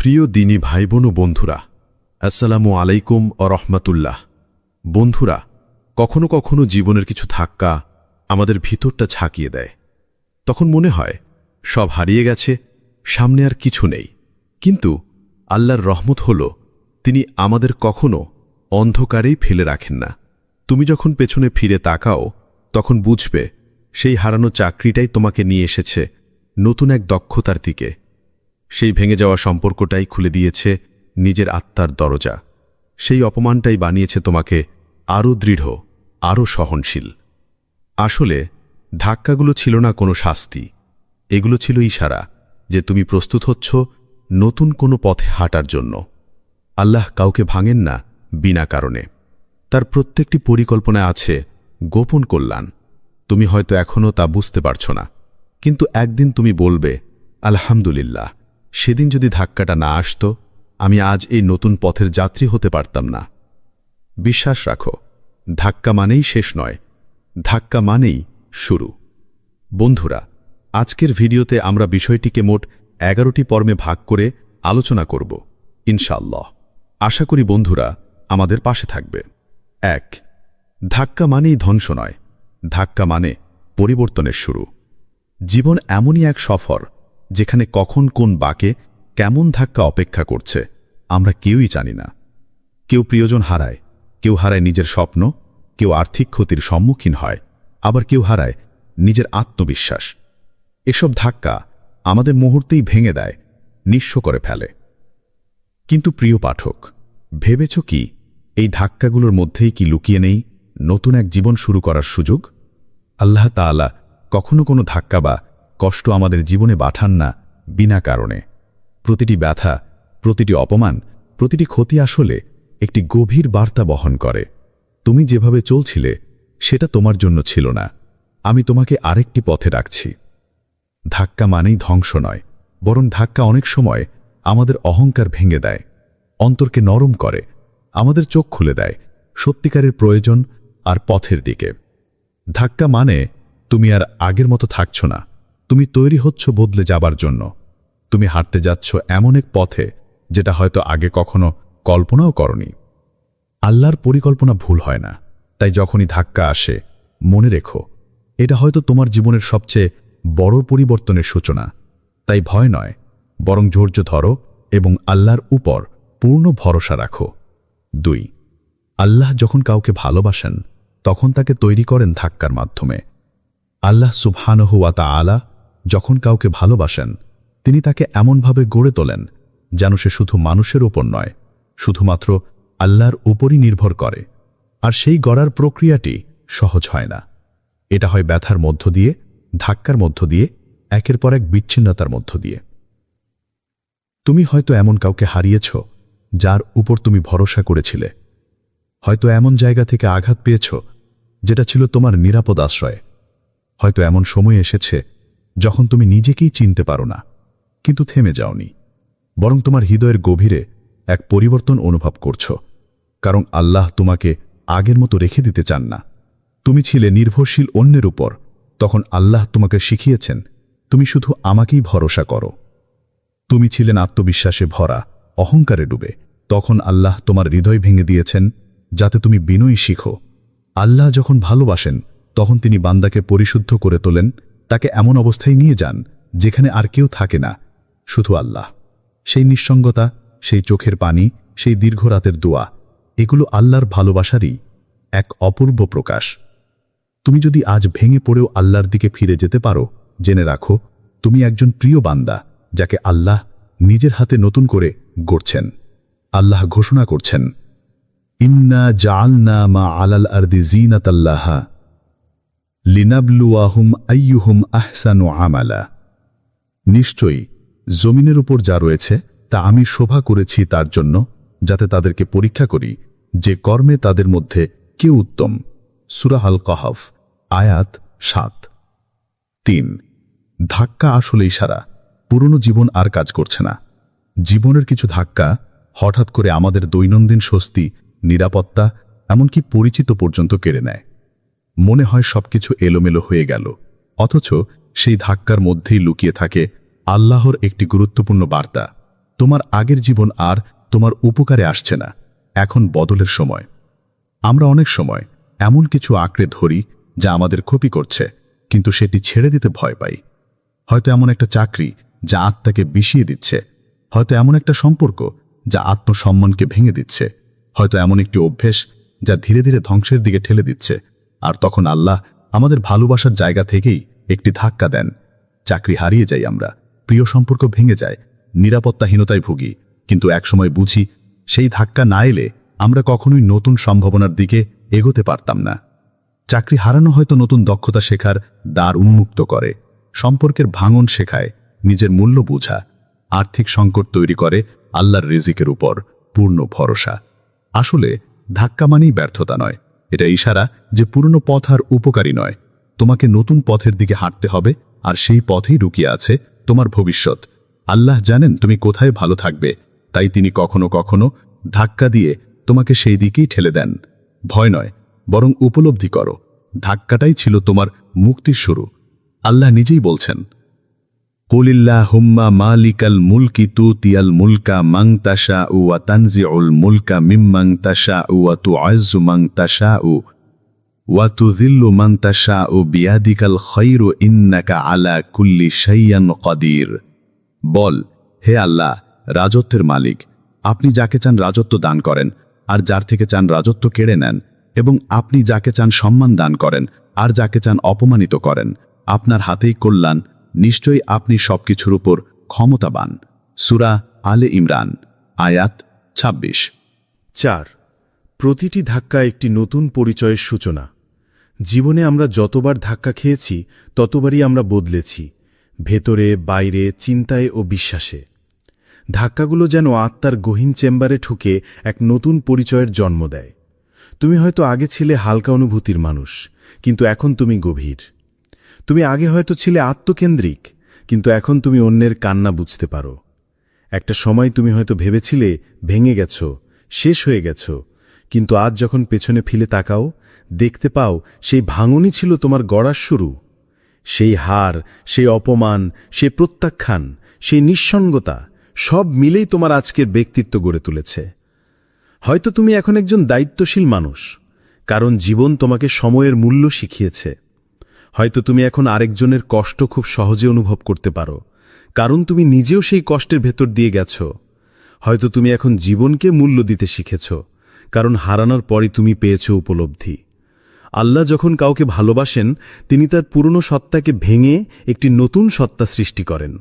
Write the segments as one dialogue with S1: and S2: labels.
S1: প্রিয় দিনী ভাই বোন ও বন্ধুরা, আসসালামু আলাইকুম ও রহমাতুল্লাহ। বন্ধুরা, কখনো কখনো জীবনের কিছু ধাক্কা আমাদের ভিতরটা ঝাঁকিয়ে দেয়। তখন মনে হয় সব হারিয়ে গেছে, সামনে আর কিছু নেই। কিন্তু আল্লাহর রহমত হল, তিনি আমাদের কখনো অন্ধকারেই ফেলে রাখেন না। তুমি যখন পেছনে ফিরে তাকাও, তখন বুঝবে সেই হারানো চাকরিটাই তোমাকে নিয়ে এসেছে নতুন এক দক্ষতার দিকে। সেই ভেঙে যাওয়া সম্পর্কটাই খুলে দিয়েছে নিজের আত্মার দরজা। সেই অপমানটাই বানিয়েছে তোমাকে আরও দৃঢ়, আরও সহনশীল। আসলে ধাক্কাগুলো ছিল না কোনো শাস্তি, এগুলো ছিল ইশারা যে তুমি প্রস্তুত হচ্ছ নতুন কোনো পথে হাঁটার জন্য। আল্লাহ কাউকে ভাঙেন না বিনা কারণে। তার প্রত্যেকটি পরিকল্পনায় আছে গোপন কল্যাণ। তুমি হয়তো এখনও তা বুঝতে পারছ না, কিন্তু একদিন তুমি বলবে, আলহামদুলিল্লাহ, সেদিন যদি ধাক্কাটা না আসতো, আমি আজ এই নতুন পথের যাত্রী হতে পারতাম না। বিশ্বাস রাখো, ধাক্কা মানেই শেষ নয়, ধাক্কা মানেই শুরু। বন্ধুরা, আজকের ভিডিওতে আমরা বিষয়টিকে মোট 11টি পর্বে ভাগ করে আলোচনা করব ইনশাআল্লাহ। আশা করি বন্ধুরা আমাদের পাশে থাকবে। 1. ধাক্কা মানেই ধ্বংস নয়, ধাক্কা মানে পরিবর্তনের শুরু। জীবন এমনই এক সফর যেখানে কখন কোন বাঁকে কেমন ধাক্কা অপেক্ষা করছে আমরা কেউই জানি না। কেউ প্রিয়জন হারায়, কেউ হারায় নিজের স্বপ্ন, কেউ আর্থিক ক্ষতির সম্মুখীন হয়, আবার কেউ হারায় নিজের আত্মবিশ্বাস। এসব ধাক্কা আমাদের মুহূর্তেই ভেঙে দেয়, নিঃস্ব করে ফেলে। কিন্তু প্রিয় পাঠক, ভেবেছ কি এই ধাক্কাগুলোর মধ্যেই কি লুকিয়ে নেই নতুন এক জীবন শুরু করার সুযোগ? আল্লাহ তাআলা কখনো কোনো ধাক্কা বা কষ্ট আমাদের জীবনে পাঠান না বিনা কারণে। প্রতিটি ব্যথা, প্রতিটি অপমান, প্রতিটি ক্ষতি আসলে একটি গভীর বার্তা বহন করে। তুমি যেভাবে চলছিলে সেটা তোমার জন্য ছিল না, আমি তোমাকে আরেকটি পথে রাখছি। ধাক্কা মানেই ধ্বংস নয়, বরং ধাক্কা অনেক সময় আমাদের অহংকার ভেঙে দেয়, অন্তরকে নরম করে, আমাদের চোখ খুলে দেয় সত্যিকারের প্রয়োজন আর পথের দিকে। ধাক্কা মানে তুমি আর আগের মতো থাকছ না, তুমি তৈরি হচ্ছ বদলে যাবার জন্য। তুমি হাঁটতে যাচ্ছ এমন এক পথে যেটা হয়তো আগে কখনো কল্পনাও করনি। আল্লাহর পরিকল্পনা ভুল হয় না, তাই যখনই ধাক্কা আসে মনে রেখো, এটা হয়তো তোমার জীবনের সবচেয়ে বড় পরিবর্তনের সূচনা। তাই ভয় নয়, বরং ধৈর্য ধরো এবং আল্লাহর উপর পূর্ণ ভরসা রাখো। 2. আল্লাহ যখন কাউকে ভালোবাসেন তখন তাকে তৈরি করেন ধাক্কার মাধ্যমে। আল্লাহ সুবহানাহু ওয়া তাআলা যখন কাউকে ভালোবাসেন তিনি তাকে এমনভাবে গড়ে তোলেন যেন সে শুধু মানুষের উপর নয়, শুধুমাত্র আল্লাহর উপরই নির্ভর করে। আর সেই গড়ার প্রক্রিয়াটি সহজ হয় না। এটা হয় ব্যথার মধ্য দিয়ে, ধাক্কার মধ্য দিয়ে, একের পর এক বিচ্ছিন্নতার মধ্য দিয়ে। তুমি হয়তো এমন কাউকে হারিয়েছ যার উপর তুমি ভরসা করেছিলে। হয়তো এমন জায়গা থেকে আঘাত পেয়েছ যেটা ছিল তোমার নিরাপদ আশ্রয়। হয়তো এমন সময় এসেছে যখন তুমি নিজেকেই চিনতে পারো না, কিন্তু থেমে যাওনি, বরং তোমার হৃদয়ের গভীরে এক পরিবর্তন অনুভব করছ। কারণ আল্লাহ তোমাকে আগের মতো রেখে দিতে চান না। তুমি ছিলে নির্ভরশীল অন্যের উপর, তখন আল্লাহ তোমাকে শিখিয়েছেন তুমি শুধু আমাকেই ভরসা করো। তুমি ছিলেন আত্মবিশ্বাসে ভরা, অহংকারে ডুবে, তখন আল্লাহ তোমার হৃদয় ভেঙে দিয়েছেন যাতে তুমি বিনয়ী শিখো। আল্লাহ যখন ভালোবাসেন তখন তিনি বান্দাকে পরিশুদ্ধ করে তোলেন, তাকে এমন অবস্থায় নিয়ে যান যেখানে আর কেউ থাকে না, শুধু আল্লাহ। সেই নিঃসঙ্গতা, সেই চোখের পানি, সেই দীর্ঘ রাতের দোয়া, এগুলো আল্লাহর ভালোবাসারই এক অপূর্ব প্রকাশ। তুমি যদি আজ ভেঙে পড়েও আল্লাহর দিকে ফিরে যেতে পারো, জেনে রাখো তুমি একজন প্রিয় বান্দা যাকে আল্লাহ নিজের হাতে নতুন করে গড়ছেন। আল্লাহ ঘোষণা করছেন, ইন্না জাআলনা মা আলাল আরদি জিনাতাল্লাহা লিনাবলুয়াহুম আইয়ুহুম আহসানু আমালা। নিশ্চয়ই জমিনের উপর যা রয়েছে তা আমি শোভা করেছি তার জন্য, যাতে তাদেরকে পরীক্ষা করি যে কর্মে তাদের মধ্যে কে উত্তম। সূরা আল কাহফ, আয়াত 7। 3. ধাক্কা আসলে ইশারা, পুরনো জীবন আর কাজ করছে না। জীবনের কিছু ধাক্কা হঠাৎ করে আমাদের দৈনন্দিন স্বস্তি, নিরাপত্তা, এমনকি পরিচিত পর্যন্ত কেড়ে নেয়। মনে হয় সবকিছু এলোমেলো হয়ে গেল, অথচ সেই ধাক্কার মধ্যেই লুকিয়ে থাকে আল্লাহর একটি গুরুত্বপূর্ণ বার্তা।
S2: তোমার আগের জীবন আর তোমার উপকারে আসছে না, এখন বদলের সময়। আমরা অনেক সময় এমন কিছু আঁকড়ে ধরি যা আমাদের ক্ষতি করছে, কিন্তু সেটি ছেড়ে দিতে ভয় পাই। হয়তো এমন একটা চাকরি যা আত্মাকে বিষিয়ে দিচ্ছে, হয়তো এমন একটা সম্পর্ক যা আত্মসম্মানকে ভেঙে দিচ্ছে, হয়তো এমন একটি অভ্যেস যা ধীরে ধীরে ধ্বংসের দিকে ঠেলে দিচ্ছে। আর তখন আল্লাহ আমাদের ভালোবাসার জায়গা থেকেই একটি ধাক্কা দেন। চাকরি হারিয়ে যাই আমরা, প্রিয় সম্পর্ক ভেঙে যায়, নিরাপত্তাহীনতায় ভুগি, কিন্তু একসময় বুঝি সেই ধাক্কা না এলে আমরা কখনোই নতুন সম্ভাবনার দিকে এগোতে পারতাম না। চাকরি হারানো হয়তো নতুন দক্ষতা শেখার দ্বার উন্মুক্ত করে, সম্পর্কের ভাঙন শেখায় নিজের মূল্য বোঝা, আর্থিক সংকট তৈরি করে আল্লাহর রিজিকের উপর পূর্ণ ভরসা। আসলে ধাক্কা মানেই ব্যর্থতা নয়, এটা ইশারা যে পুরনো পথ আর উপকারী নয়। তোমাকে নতুন পথের দিকে হাঁটতে হবে, আর সেই পথেই লুকিয়ে আছে তোমার ভবিষ্যৎ। আল্লাহ জানেন তুমি কোথায় ভালো থাকবে, তাই তিনি কখনো কখনো ধাক্কা দিয়ে তোমাকে সেই দিকেই ঠেলে দেন। ভয় নয়, বরং উপলব্ধি করো, ধাক্কাটাই ছিল তোমার মুক্তির শুরু। আল্লাহ নিজেই বলছেন, কুলিল্লাহুম্মা মালিকাল মুলকি তুতিয়াল মুলকা মান তাশাউ ওয়া তানজিউল মুলকা মিম্মান তাশাউ ওয়া তুআজ্জু মান তাশাউ ওয়া তুযিল্লু মান তাশাউ বিয়াদিকাল খায়রু ইন্নাকা আলা কুল্লি শাইইন কাদির। বল, হে আল্লাহ, রাজত্বের মালিক, আপনি যাকে চান রাজত্ব দান করেন, আর যার থেকে চান রাজত্ব কেড়ে নেন, এবং আপনি যাকে চান সম্মান দান করেন, আর যাকে চান অপমানিত করেন। আপনার হাতেই কল্যাণ, নিশ্চয়ই আপনি সবকিছুর উপর ক্ষমতাবান। সূরা আলে ইমরান, আয়াত ২৬।
S3: ৪. প্রতিটি ধাক্কা একটি নতুন পরিচয়ের সূচনা। জীবনে আমরা যতবার ধাক্কা খেয়েছি ততবারই আমরা বদলেছি, ভেতরে, বাইরে, চিন্তায় ও বিশ্বাসে। ধাক্কাগুলো যেন আত্মার গহীন চেম্বারে ঠুকে এক নতুন পরিচয়ের জন্ম দেয়। তুমি হয়তো আগে ছিলে হালকা অনুভূতির মানুষ, কিন্তু এখন তুমি গভীর। তুমি আগে হয়তো ছিলে আত্মকেন্দ্রিক, কিন্তু এখন তুমি অন্যের কান্না বুঝতে পারো। একটা সময় তুমি হয়তো ভেবেছিলে ভেঙে গেছ, শেষ হয়ে গেছ, কিন্তু আজ যখন পেছনে ফিরে তাকাও, দেখতে পাও সেই ভাঙনই ছিল তোমার গড়ার শুরু। সেই হার, সেই অপমান, সেই প্রত্যাখ্যান, সেই নিঃসঙ্গতা, সব মিলেই তোমার আজকের ব্যক্তিত্ব গড়ে তুলেছে। হয়তো তুমি এখন একজন দায়িত্বশীল মানুষ, কারণ জীবন তোমাকে সময়ের মূল্য শিখিয়েছে। হয়তো তুমি এখন আরেকজনের কষ্ট খুব সহজে অনুভব করতে পারো, কারণ তুমি নিজেও সেই কষ্টের ভেতর দিয়ে গেছ। হয়তো তুমি এখন জীবনকে মূল্য দিতে শিখেছ, কারণ হারানোর পরই তুমি পেয়েছ উপলব্ধি। আল্লাহ যখন কাউকে ভালোবাসেন, তিনি তার পুরনো সত্তাকে ভেঙে একটি নতুন সত্তা সৃষ্টি করেন,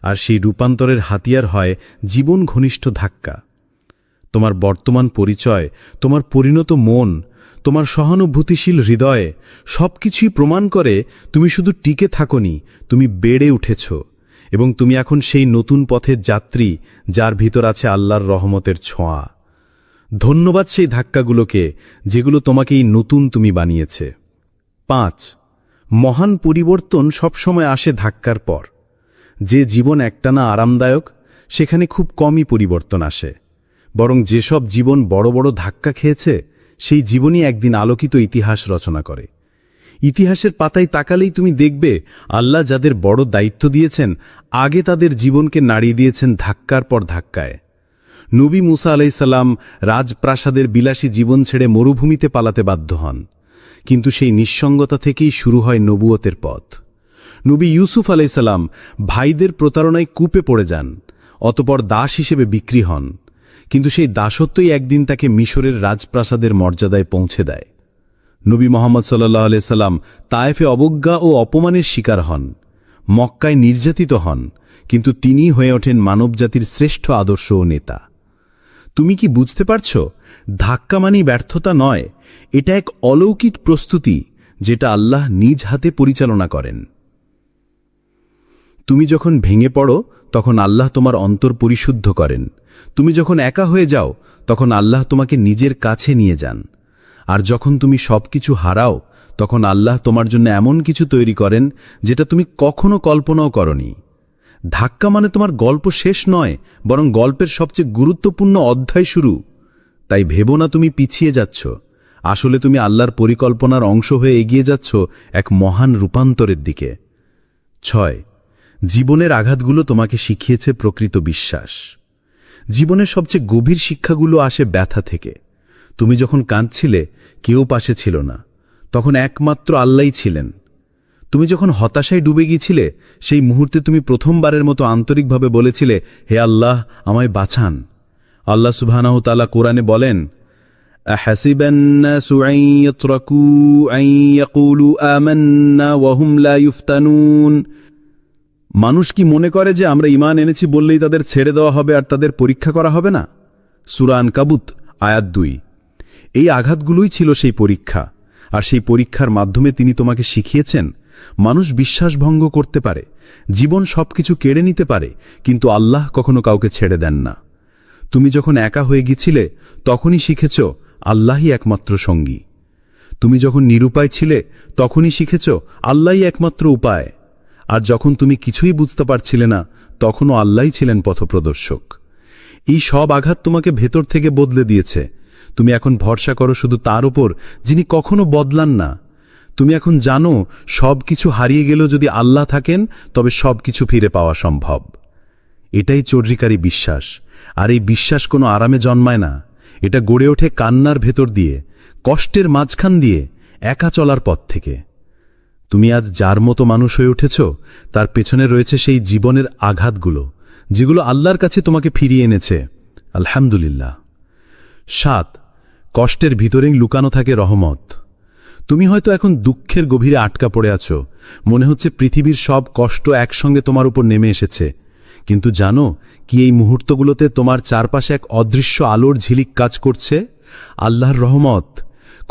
S3: আর সেই রূপান্তরের হাতিয়ার হয় জীবন ঘনিষ্ঠ ধাক্কা। তোমার বর্তমান পরিচয়, তোমার পরিণত মন, তোমার সহানুভূতিশীল হৃদয়, সবকিছুই প্রমাণ করে তুমি শুধু টিকে থাকোনি, তুমি বেড়ে উঠেছ, এবং তুমি এখন সেই নতুন পথের যাত্রী যার ভিতর আছে আল্লাহর রহমতের ছোঁয়া। ধন্যবাদ সেই ধাক্কাগুলোকে, যেগুলো তোমাকে এই নতুন তুমি বানিয়েছে। ৫. মহান পরিবর্তন সবসময় আসে ধাক্কার পর। যে জীবন একটানা আরামদায়ক, সেখানে খুব কমই পরিবর্তন আসে, বরং যেসব জীবন বড় বড় ধাক্কা খেয়েছে, সেই জীবনই একদিন আলোকিত ইতিহাস রচনা করে। ইতিহাসের পাতায় তাকালেই তুমি দেখবে আল্লাহ যাদের বড় দায়িত্ব দিয়েছেন, আগে তাদের জীবনকে নাড়িয়ে দিয়েছেন ধাক্কার পর ধাক্কায়। নবী মুসা আলাইসাল্লাম রাজপ্রাসাদের বিলাসী জীবন ছেড়ে মরুভূমিতে পালাতে বাধ্য হন, কিন্তু সেই নিঃসঙ্গতা থেকেই শুরু হয় নবুয়তের পথ। নবী ইউসুফ আলাইসাল্লাম ভাইদের প্রতারণায় কূপে পড়ে যান, অতপর দাস হিসেবে বিক্রি হন, কিন্তু সেই দাসত্বই একদিন তাকে মিশরের রাজপ্রাসাদের মর্যাদায় পৌঁছে দেয়। নবী মুহাম্মদ সাল্লাল্লাহু আলাইহি সাল্লাম তায়েফে অবজ্ঞা ও অপমানের শিকার হন, মক্কায় নির্যাতিত হন, কিন্তু তিনিই হয়ে ওঠেন মানবজাতির শ্রেষ্ঠ আদর্শ ও নেতা। তুমি কি বুঝতে পারছ? ধাক্কা মানেই ব্যর্থতা নয়, এটা এক অলৌকিক প্রস্তুতি যেটা আল্লাহ নিজ হাতে পরিচালনা করেন। তুমি যখন ভেঙে পড়ো, তখন আল্লাহ তোমার অন্তর পরিশুদ্ধ করেন। তুমি যখন একা হয়ে যাও, তখন আল্লাহ তোমাকে নিজের কাছে নিয়ে যান। আর যখন তুমি সবকিছু হারাও, তখন আল্লাহ তোমার জন্য এমন কিছু তৈরি করেন যেটা তুমি কখনো কল্পনাও করনি। ধাক্কা মানে তোমার গল্প শেষ নয়, বরং গল্পের সবচেয়ে গুরুত্বপূর্ণ অধ্যায় শুরু। তাই ভেবো না তুমি পিছিয়ে যাচ্ছ, আসলে তুমি আল্লাহর পরিকল্পনার অংশ হয়ে এগিয়ে যাচ্ছ এক মহান রূপান্তরের দিকে। ৬. জীবনের আঘাতগুলো তোমাকে শিখিয়েছে প্রকৃত বিশ্বাস। জীবনের সবচেয়ে গভীর শিক্ষাগুলো আসে ব্যথা থেকে। তুমি যখন কাঁদছিলে, কেউ পাশে ছিল না, তখন একমাত্র আল্লাহই ছিলেন। তুমি যখন হতাশায় ডুবে গিয়েছিলে, সেই মুহূর্তে তুমি প্রথমবারের মতো আন্তরিকভাবে বলেছিলে, হে আল্লাহ, আমায় বাঁচান। আল্লাহ সুবহানাহু ওয়া তাআলা কোরআনে বলেন, আহাসিবান নাসু আন ইয়াতরাকু আন ইয়াকুলু আমান্না ওয়া হুম লা ইফতানুন। মানুষ কি মনে করে যে আমরা ঈমান এনেছি বললেই তাদের ছেড়ে দেওয়া হবে আর তাদের পরীক্ষা করা হবে না? সূরা আনকাবুত আয়াত 2। এই আঘাতগুলোই ছিল সেই পরীক্ষা, আর সেই পরীক্ষার মাধ্যমে তিনি তোমাকে শিখিয়েছেন মানুষ বিশ্বাসভঙ্গ করতে পারে, জীবন সবকিছু কেড়ে নিতে পারে, কিন্তু আল্লাহ কখনো কাউকে ছেড়ে দেন না। তুমি যখন একা হয়ে গিয়েছিলে, তখনই শিখেছ আল্লাহই একমাত্র সঙ্গী। তুমি যখন নিরুপায় ছিলে, তখনই শিখেছ আল্লাহই একমাত্র উপায়। আর যখন তুমি কিছুই বুঝতে পারছিলে না, তখনও আল্লাহই ছিলেন পথপ্রদর্শক। এই সব আঘাত তোমাকে ভেতর থেকে বদলে দিয়েছে। তুমি এখন ভরসা করো শুধু তার উপর, যিনি কখনো বদলান না। তুমি এখন জানো সবকিছু হারিয়ে গেলেও যদি আল্লাহ থাকেন, তবে সবকিছু ফিরে পাওয়া সম্ভব। এটাই চর্রিকারী বিশ্বাস। আর এই বিশ্বাস কোনো আরামে জন্মায় না, এটা গড়ে ওঠে কান্নার ভেতর দিয়ে, কষ্টের মাঝখান দিয়ে, একা চলার পথ থেকে। তুমি আজ যার মতো মানুষ হয়ে উঠেছ, তার পেছনে রয়েছে সেই জীবনের আঘাতগুলো, যেগুলো আল্লাহর কাছে তোমাকে ফিরিয়ে এনেছে। আলহামদুলিল্লাহ। 7, কষ্টের ভিতরেই লুকানো থাকে রহমত। তুমি হয়তো এখন দুঃখের গভীরে আটকা পড়ে আছো, মনে হচ্ছে পৃথিবীর সব কষ্ট একসঙ্গে তোমার উপর নেমে এসেছে। কিন্তু জানো কি, এই মুহূর্তগুলোতে তোমার চারপাশে এক অদৃশ্য আলোর ঝিলিক কাজ করছে? আল্লাহর রহমত।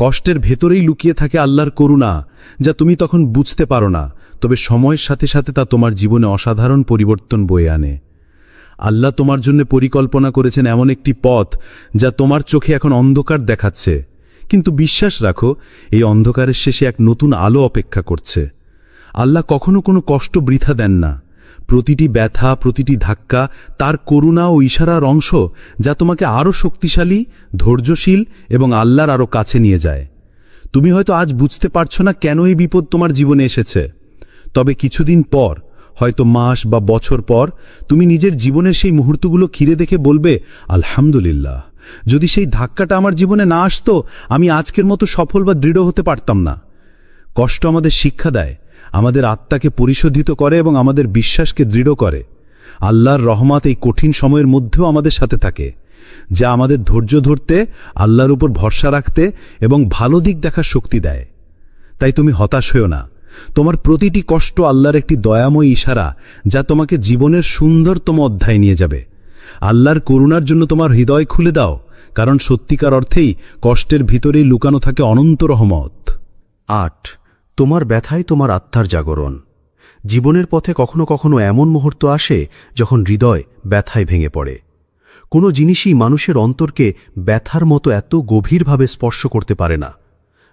S3: কষ্টের ভেতরেই লুকিয়ে থাকে আল্লাহর করুণা, যা তুমি তখন বুঝতে পারো না, তবে সময়ের সাথে সাথে তা তোমার জীবনে অসাধারণ পরিবর্তন বয়ে আনে। আল্লাহ তোমার জন্য পরিকল্পনা করেছেন এমন একটি পথ, যা তোমার চোখে এখন অন্ধকার দেখাচ্ছে, কিন্তু বিশ্বাস রাখো, এই অন্ধকারের শেষে এক নতুন আলো অপেক্ষা করছে। আল্লাহ কখনো কোনো কষ্ট বৃথা দেন না। প্রতিটি ব্যথা, প্রতিটি ধাক্কা তার করুণা ও ইশারার অংশ, যা তোমাকে আরও শক্তিশালী, ধৈর্যশীল এবং আল্লাহর আরও কাছে নিয়ে যায়। তুমি হয়তো আজ বুঝতে পারছো না কেন এই বিপদ তোমার জীবনে এসেছে, তবে কিছুদিন পর, হয়তো মাস বা বছর পর, তুমি নিজের জীবনের সেই মুহূর্তগুলো ঘিরে দেখে বলবে, আলহামদুলিল্লাহ, যদি সেই ধাক্কাটা আমার জীবনে না আসতো, আমি আজকের মতো সফল বা দৃঢ় হতে পারতাম না। কষ্ট আমাদের শিক্ষা দেয়, আমাদের আত্মাকে পরিশোধিত করে এবং আমাদের বিশ্বাসকে দৃঢ় করে। আল্লাহর রহমত এই কঠিন সময়ের মধ্যেও আমাদের সাথে থাকে, যা আমাদের ধৈর্য ধরতে, আল্লাহর উপর ভরসা রাখতে এবং ভালো দিক দেখার শক্তি দেয়। তাই তুমি হতাশ হও না। তোমার প্রতিটি কষ্ট আল্লাহর একটি দয়াময় ইশারা, যা তোমাকে জীবনের সুন্দরতম অধ্যায় নিয়ে যাবে। আল্লাহর করুণার জন্য তোমার হৃদয় খুলে দাও, কারণ সত্যিকার অর্থেই কষ্টের ভিতরেই লুকানো থাকে অনন্ত রহমত।
S4: 8, তোমার ব্যথাই তোমার আত্মার জাগরণ। জীবনের পথে কখনো কখনো এমন মুহূর্ত আসে যখন হৃদয় ব্যথায় ভেঙে পড়ে। কোনো জিনিসই মানুষের অন্তরকে ব্যথার মতো এত গভীরভাবে স্পর্শ করতে পারে না।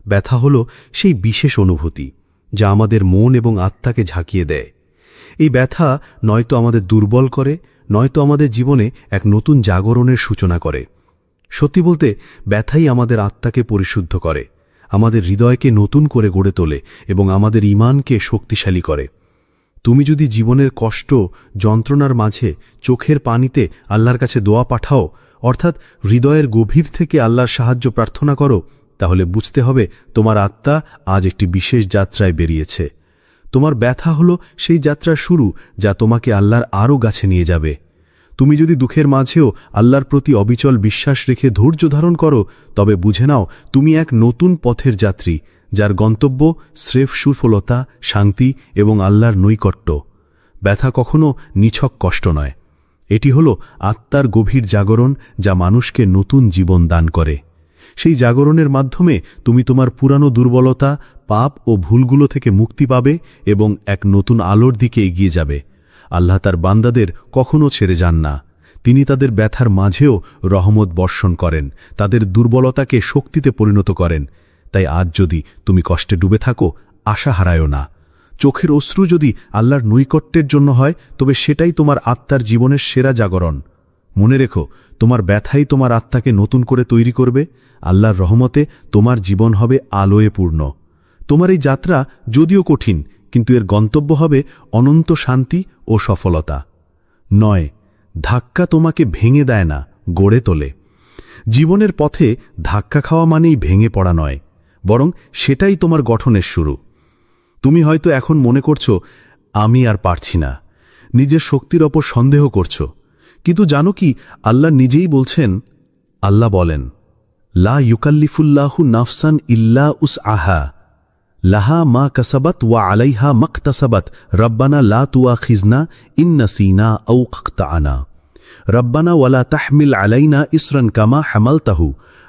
S4: ব্যথা হল সেই বিশেষ অনুভূতি, যা আমাদের মন এবং আত্মাকে ঝাঁকিয়ে দেয়। এই ব্যথা নয়তো আমাদের দুর্বল করে, নয়তো আমাদের জীবনে এক নতুন জাগরণের সূচনা করে। সত্যি বলতে, ব্যথাই আমাদের আত্মাকে পরিশুদ্ধ করে, আমাদের হৃদয়কে নতুন করে গড়ে তোলে এবং আমাদের ঈমানকে শক্তিশালী করে। তুমি যদি জীবনের কষ্ট, যন্ত্রণার মাঝে চোখের পানিতে আল্লাহর কাছে দোয়া পাঠাও, অর্থাৎ হৃদয়ের গভীর থেকে আল্লাহর সাহায্য প্রার্থনা করো, তাহলে বুঝতে হবে তোমার আত্মা আজ একটি বিশেষ যাত্রায় বেরিয়েছে। তোমার ব্যথা হলো সেই যাত্রার শুরু, যা তোমাকে আল্লাহর আরও কাছে নিয়ে যাবে। তুমি যদি দুঃখের মাঝেও আল্লাহর প্রতি অবিচল বিশ্বাস রেখে ধৈর্য ধারণ করো, তবে বুঝে নাও তুমি এক নতুন পথের যাত্রী, যার গন্তব্য স্রেফ সুফলতা, শান্তি এবং আল্লাহর নৈকট্য। ব্যথা কখনো নিছক কষ্ট নয়, এটি হল আত্মার গভীর জাগরণ, যা মানুষকে নতুন জীবন দান করে। সেই জাগরণের মাধ্যমে তুমি তোমার পুরানো দুর্বলতা, পাপ ও ভুলগুলো থেকে মুক্তি পাবে এবং এক নতুন আলোর দিকে এগিয়ে যাবে। আল্লাহ তার বান্দাদের কখনো ছেড়ে যান না। তিনি তাদের ব্যথার মাঝেও রহমত বর্ষণ করেন, তাদের দুর্বলতাকে শক্তিতে পরিণত করেন। তাই আজ যদি তুমি কষ্টে ডুবে থাকো, আশা হারায়ও না। চোখের অশ্রু যদি আল্লাহর নৈকট্যের জন্য হয়, তবে সেটাই তোমার আত্মার জীবনের সেরা জাগরণ। মনে রেখো, তোমার ব্যথাই তোমার আত্মাকে নতুন করে তৈরি করবে। আল্লাহর রহমতে তোমার জীবন হবে আলোয় পূর্ণ। তোমার এই যাত্রা যদিও কঠিন, কিন্তু এর গন্তব্য হবে অনন্ত শান্তি ও সফলতা। 9,
S3: ধাক্কা তোমাকে ভেঙে দেয় না, গড়ে তোলে। জীবনের পথে ধাক্কা খাওয়া মানেই ভেঙে পড়া নয়, বরং সেটাই তোমার গঠনের শুরু। তুমি হয়তো এখন মনে করছো, আমি আর পারছি না, নিজের শক্তির ওপর সন্দেহ করছো। কিন্তু জানো কি, আল্লাহ নিজেই বলছেন, আল্লাহ বলেন, লা ইউকাল্লিফুল্লাহু নাফসান ইল্লা উসআহা লাহা মা কাসাবাত ওয়া আলাইহা মাকতাসাবাত রব্বানা লা তুআখিজনা ইন নাসিনা আও আখতানা রব্বানা ওয়ালা তাহমিল আলাইনা ইসরান কামা হামালতাহু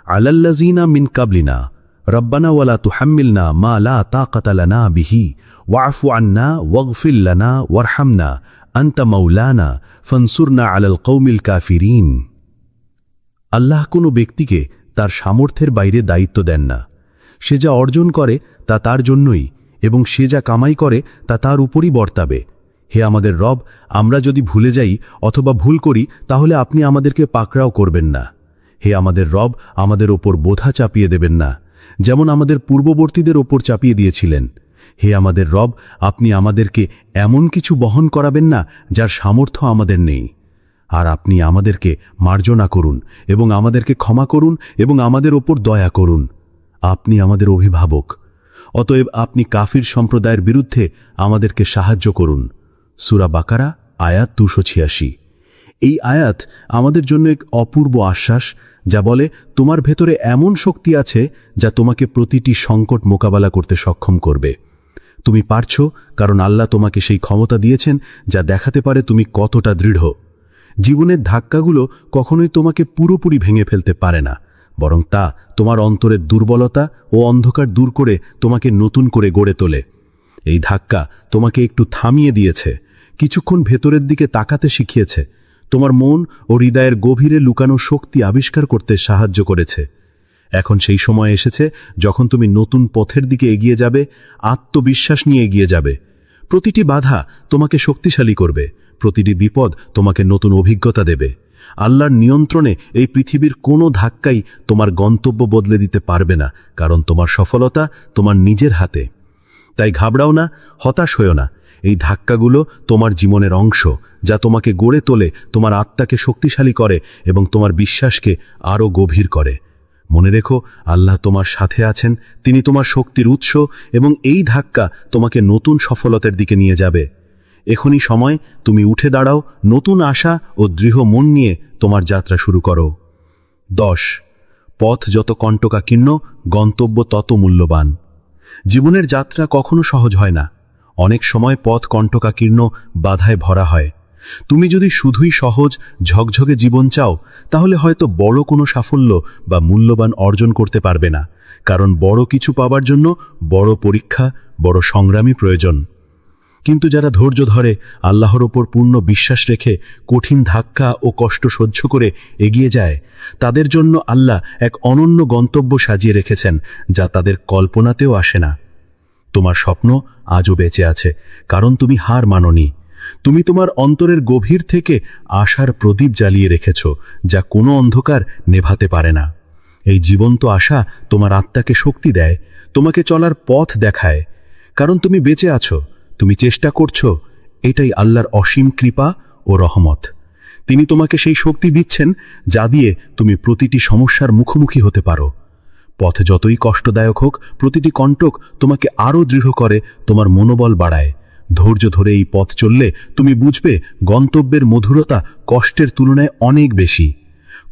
S3: আলাল্লাযিনা মিন কাবলিনা রব্বানা ওয়ালা তুহাম্মিলনা মা লা তাকাতা লানা বিহি ওয়া'ফু আন্না ওয়াগফির লানা ওয়ারহামনা আনতা মাওলানা ফানসুরনা আলাল কওমিল কাফিরিন। আল্লাহ কোনো ব্যক্তিকে তার সামর্থ্যের বাইরে দায়িত্ব দেন না। সে যা অর্জন করে তা তার জন্যই, এবং সে যা কামাই করে তা তার উপরই বর্তাবে। হে আমাদের রব, আমরা যদি ভুলে যাই অথবা ভুল করি, তাহলে আপনি আমাদেরকে পাকড়াও করবেন না। হে আমাদের রব, আমাদের ওপর বোঝা চাপিয়ে দেবেন না, যেমন আমাদের পূর্ববর্তীদের ওপর চাপিয়ে দিয়েছিলেন। হে আমাদের রব, আপনি আমাদেরকে এমন কিছু বহন করাবেন না যার সামর্থ্য আমাদের নেই। আর আপনি আমাদেরকে মার্জনা করুন এবং আমাদেরকে ক্ষমা করুন এবং আমাদের ওপর দয়া করুন। আপনি আমাদের অভিভাবক, অতএব আপনি কাফির সম্প্রদায়ের বিরুদ্ধে আমাদেরকে সাহায্য করুন। সূরা বাকারা আয়াত 286। এই আয়াত আমাদের জন্য এক অপূর্ব আশ্বাস, যা বলে তোমার ভেতরে এমন শক্তি আছে যা তোমাকে প্রতিটি সংকট মোকাবেলা করতে সক্ষম করবে। তুমি পারছো কারণ আল্লাহ তোমাকে সেই ক্ষমতা দিয়েছেন যা দেখাতে পারে তুমি কতটা দৃঢ়। জীবনের ধাক্কাগুলো কখনোই তোমাকে পুরোপুরি ভেঙে ফেলতে পারে না, বরং তা তোমার অন্তরের দুর্বলতা ও অন্ধকার দূর করে তোমাকে নতুন করে গড়ে তোলে। এই ধাক্কা তোমাকে একটু থামিয়ে দিয়েছে, কিছুক্ষণ ভেতরের দিকে তাকাতে শিখিয়েছে, তোমার মন ও হৃদয়ের গভীরে লুকানো শক্তি আবিষ্কার করতে সাহায্য করেছে। এখন সেই সময় এসেছে যখন তুমি নতুন পথের দিকে এগিয়ে যাবে, আত্মবিশ্বাস নিয়ে এগিয়ে যাবে। প্রতিটি বাধা তোমাকে শক্তিশালী করবে, প্রতিটি বিপদ তোমাকে নতুন অভিজ্ঞতা দেবে। আল্লাহর নিয়ন্ত্রণে এই পৃথিবীর কোনো ধাক্কাই তোমার গন্তব্য বদলে দিতে পারবে না, কারণ তোমার সফলতা তোমার নিজের হাতে। তাই ঘাবড়াও না, হতাশ হয়ো না। এই ধাক্কাগুলো তোমার জীবনের অংশ, যা তোমাকে গড়ে তোলে, তোমার আত্মাকে শক্তিশালী করে এবং তোমার বিশ্বাসকে আরও গভীর করে। মনে রেখো, আল্লাহ তোমার সাথে আছেন, তিনি তোমার শক্তির উৎস, এবং এই ধাক্কা তোমাকে নতুন সফলতার দিকে নিয়ে যাবে। এখনই সময় তুমি উঠে দাঁড়াও, নতুন আশা ও দৃঢ় মন নিয়ে তোমার যাত্রা শুরু করো। 10 পথ যত কণ্টকাকীর্ণ, গন্তব্য তত মূল্যবান। জীবনের যাত্রা কখনো সহজ হয় না। অনেক সময় পথ কণ্টকাকীর্ণ, বাধায় ভরা হয়। তুমি যদি শুধুই সহজ ঝকঝকে জীবন চাও, তাহলে হয়তো বড় কোনো সাফল্য বা মূল্যবান অর্জন করতে পারবে না, কারণ বড় কিছু পাবার জন্য বড় পরীক্ষা, বড় সংগ্রামী প্রয়োজন। কিন্তু যারা ধৈর্য ধরে, আল্লাহর ওপর পূর্ণ বিশ্বাস রেখে কঠিন ধাক্কা ও কষ্ট সহ্য করে এগিয়ে যায়, তাদের জন্য আল্লাহ এক অনন্য গন্তব্য সাজিয়ে রেখেছেন, যা তাদের কল্পনাতেও আসে না। তোমার স্বপ্ন আজও বেঁচে আছে, কারণ তুমি হার মানোনি। তুমি তোমার অন্তরের গভীর থেকে আশার প্রদীপ জ্বালিয়ে রেখেছ, যা কোনো অন্ধকার নেভাতে পারে না। এই জীবন্ত আশা তোমার আত্মাকে শক্তি দেয়, তোমাকে চলার পথ দেখায়। কারণ তুমি বেঁচে আছো, তুমি চেষ্টা করছো, এটাই আল্লাহর অসীম কৃপা ও রহমত। তিনি তোমাকে সেই শক্তি দিচ্ছেন যা দিয়ে তুমি প্রতিটি সমস্যার মুখোমুখি হতে পারো। পথ যতই কষ্টদায়ক হোক, প্রতিটি কণ্টক তোমাকে আরও দৃঢ় করে, তোমার মনোবল বাড়ায়। ধৈর্য ধরে এই পথ চললে তুমি বুঝবে গন্তব্যের মধুরতা কষ্টের তুলনায় অনেক বেশি।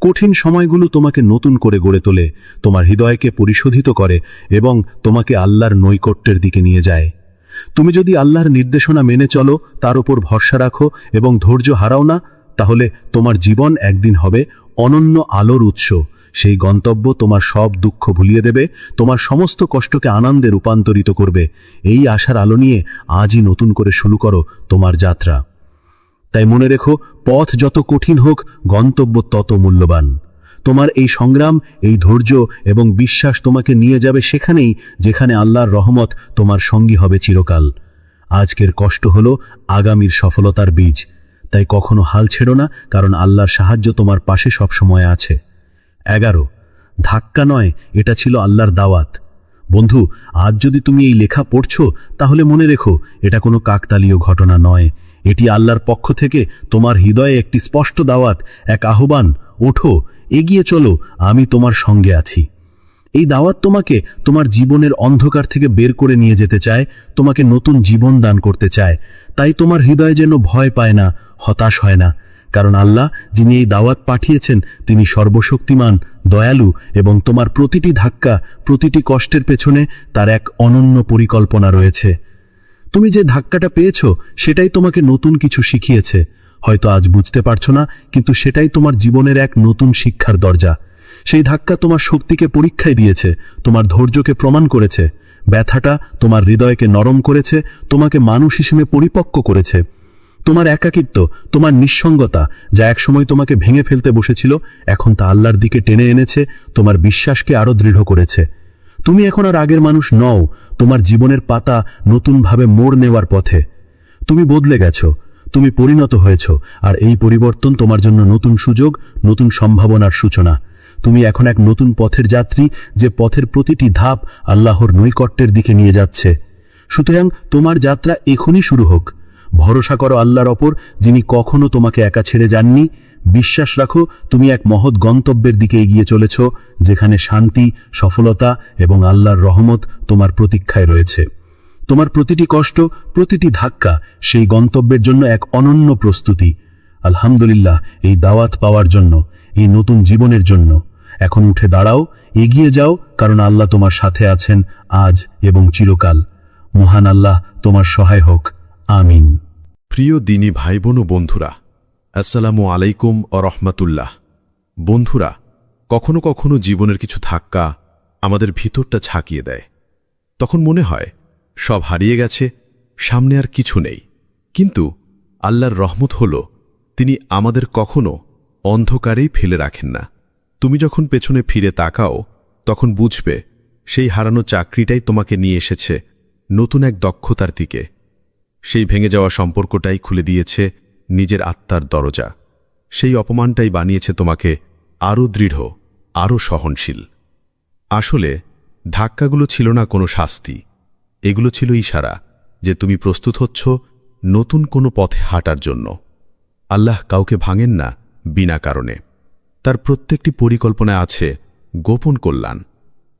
S3: কঠিন সময়গুলো তোমাকে নতুন করে গড়ে তোলে, তোমার হৃদয়কে পরিশোধিত করে এবং তোমাকে আল্লাহর নৈকট্যের দিকে নিয়ে যায়। তুমি যদি আল্লাহর নির্দেশনা মেনে চলো, তার উপর ভরসা রাখো এবং ধৈর্য হারাও না, তাহলে তোমার জীবন একদিন হবে অনন্য আলোর উৎস। সেই গন্তব্য তোমার সব দুঃখ ভুলিয়ে দেবে, তোমার সমস্ত কষ্টকে আনন্দে রূপান্তরিত করবে। এই আশার আলো নিয়ে আজই নতুন করে শুরু করো তোমার যাত্রা। তাই মনে রেখো, পথ যত কঠিন হোক, গন্তব্য তত মূল্যবান। তোমার এই সংগ্রাম, এই ধৈর্য এবং বিশ্বাস তোমাকে নিয়ে যাবে সেখানেই যেখানে আল্লাহর রহমত তোমার সঙ্গী হবে চিরকাল। আজকের কষ্ট হলো আগামীর সফলতার বীজ। তাই কখনো হাল ছেড়ো না, কারণ আল্লাহর সাহায্য তোমার পাশে সবসময় আছে। 11 ধাক্কা নয়, এটা ছিল আল্লাহর দাওয়াত। বন্ধু, আজ যদি তুমি এই লেখা পড়ছো, তাহলে মনে রেখো, এটা কোনো কাকতালীয় ঘটনা নয়।
S4: এটি আল্লাহর পক্ষ থেকে তোমার হৃদয়ে একটি স্পষ্ট দাওয়াত, এক আহ্বান। ওঠো, এগিয়ে চলো, আমি তোমার সঙ্গে আছি। এই দাওয়াত তোমাকে তোমার জীবনের অন্ধকার থেকে বের করে নিয়ে যেতে চায়, তোমাকে নতুন জীবন দান করতে চায়। তাই তোমার হৃদয় যেন ভয় পায় না, হতাশ হয় না, কারণ আল্লাহ যিনি এই দাওয়াত পাঠিয়েছেন তিনি সর্বশক্তিমান, দয়ালু এবং তোমার প্রতিটি ধাক্কা, প্রতিটি কষ্টের পেছনে তার এক অনন্য পরিকল্পনা রয়েছে। তুমি যে ধাক্কাটা পেয়েছ সেটাই তোমাকে নতুন কিছু শিখিয়েছে। হয়তো আজ বুঝতে পারছো না, কিন্তু সেটাই তোমার জীবনের এক নতুন শিক্ষার দরজা। সেই ধাক্কা তোমার শক্তিকে পরীক্ষায় দিয়েছে, তোমার ধৈর্যকে প্রমাণ করেছে। ব্যথাটা তোমার হৃদয়কে নরম করেছে, তোমাকে মানুষ হিসেবে পরিপক্ক করেছে। তোমার একাকিত্ব, তোমার নিঃসঙ্গতা, যা একসময় তোমাকে ভেঙে ফেলতে বসেছিল, এখন তা আল্লাহর দিকে টেনে এনেছে, তোমার বিশ্বাসকে আরো দৃঢ় করেছে। তুমি এখন আর আগের মানুষ নও, তোমার জীবনের পাতা নতুনভাবে মোড় নেওয়ার পথে। তুমি বদলে গেছো, তুমি পরিণত হয়েছ, আর এই পরিবর্তন তোমার জন্য নতুন সুযোগ, নতুন সম্ভাবনার সূচনা। তুমি এখন এক নতুন পথের যাত্রী, যে পথের প্রতিটি ধাপ আল্লাহর নৈকট্যের দিকে নিয়ে যাচ্ছে। সুতরাং তোমার যাত্রা এখনই শুরু হোক। ভরসা করো আল্লাহর ওপর, যিনি কখনো তোমাকে একা ছেড়ে যাননি। বিশ্বাস রাখো, তুমি এক মহৎ গন্তব্যের দিকে এগিয়ে চলেছ, যেখানে শান্তি, সফলতা এবং আল্লাহর রহমত তোমার প্রতীক্ষায় রয়েছে। তোমার প্রতিটি কষ্ট, প্রতিটি ধাক্কা সেই গন্তব্যের জন্য এক অনন্য প্রস্তুতি। আলহামদুলিল্লাহ এই দাওয়াত পাওয়ার জন্য, এই নতুন জীবনের জন্য। এখন উঠে দাঁড়াও, এগিয়ে যাও, কারণ আল্লাহ তোমার সাথে আছেন আজ এবং চিরকাল। মহান আল্লাহ তোমার সহায় হোক। আমিন।
S1: প্রিয় দিনী ভাই বোন ও বন্ধুরা, আসসালামু আলাইকুম ও রহমাতুল্লাহ। বন্ধুরা, কখনো কখনো জীবনের কিছু ধাক্কা আমাদের ভিতরটা ঝাঁকিয়ে দেয়। তখন মনে হয় সব হারিয়ে গেছে, সামনে আর কিছু নেই। কিন্তু আল্লাহর রহমত হল, তিনি আমাদের কখনো অন্ধকারেই ফেলে রাখেন না। তুমি যখন পেছনে ফিরে তাকাও, তখন বুঝবে সেই হারানো চাকরিটাই তোমাকে নিয়ে এসেছে নতুন এক দক্ষতার দিকে। সেই ভেঙে যাওয়া সম্পর্কটাই খুলে দিয়েছে নিজের আত্মার দরজা। সেই অপমানটাই বানিয়েছে তোমাকে আরও দৃঢ়, আরও সহনশীল। আসলে ধাক্কাগুলো ছিল না কোনো শাস্তি, এগুলো ছিল ইশারা যে তুমি প্রস্তুত হচ্ছ নতুন কোনো পথে হাঁটার জন্য। আল্লাহ কাউকে ভাঙেন না বিনা কারণে। তার প্রত্যেকটি পরিকল্পনায় আছে গোপন কল্যাণ।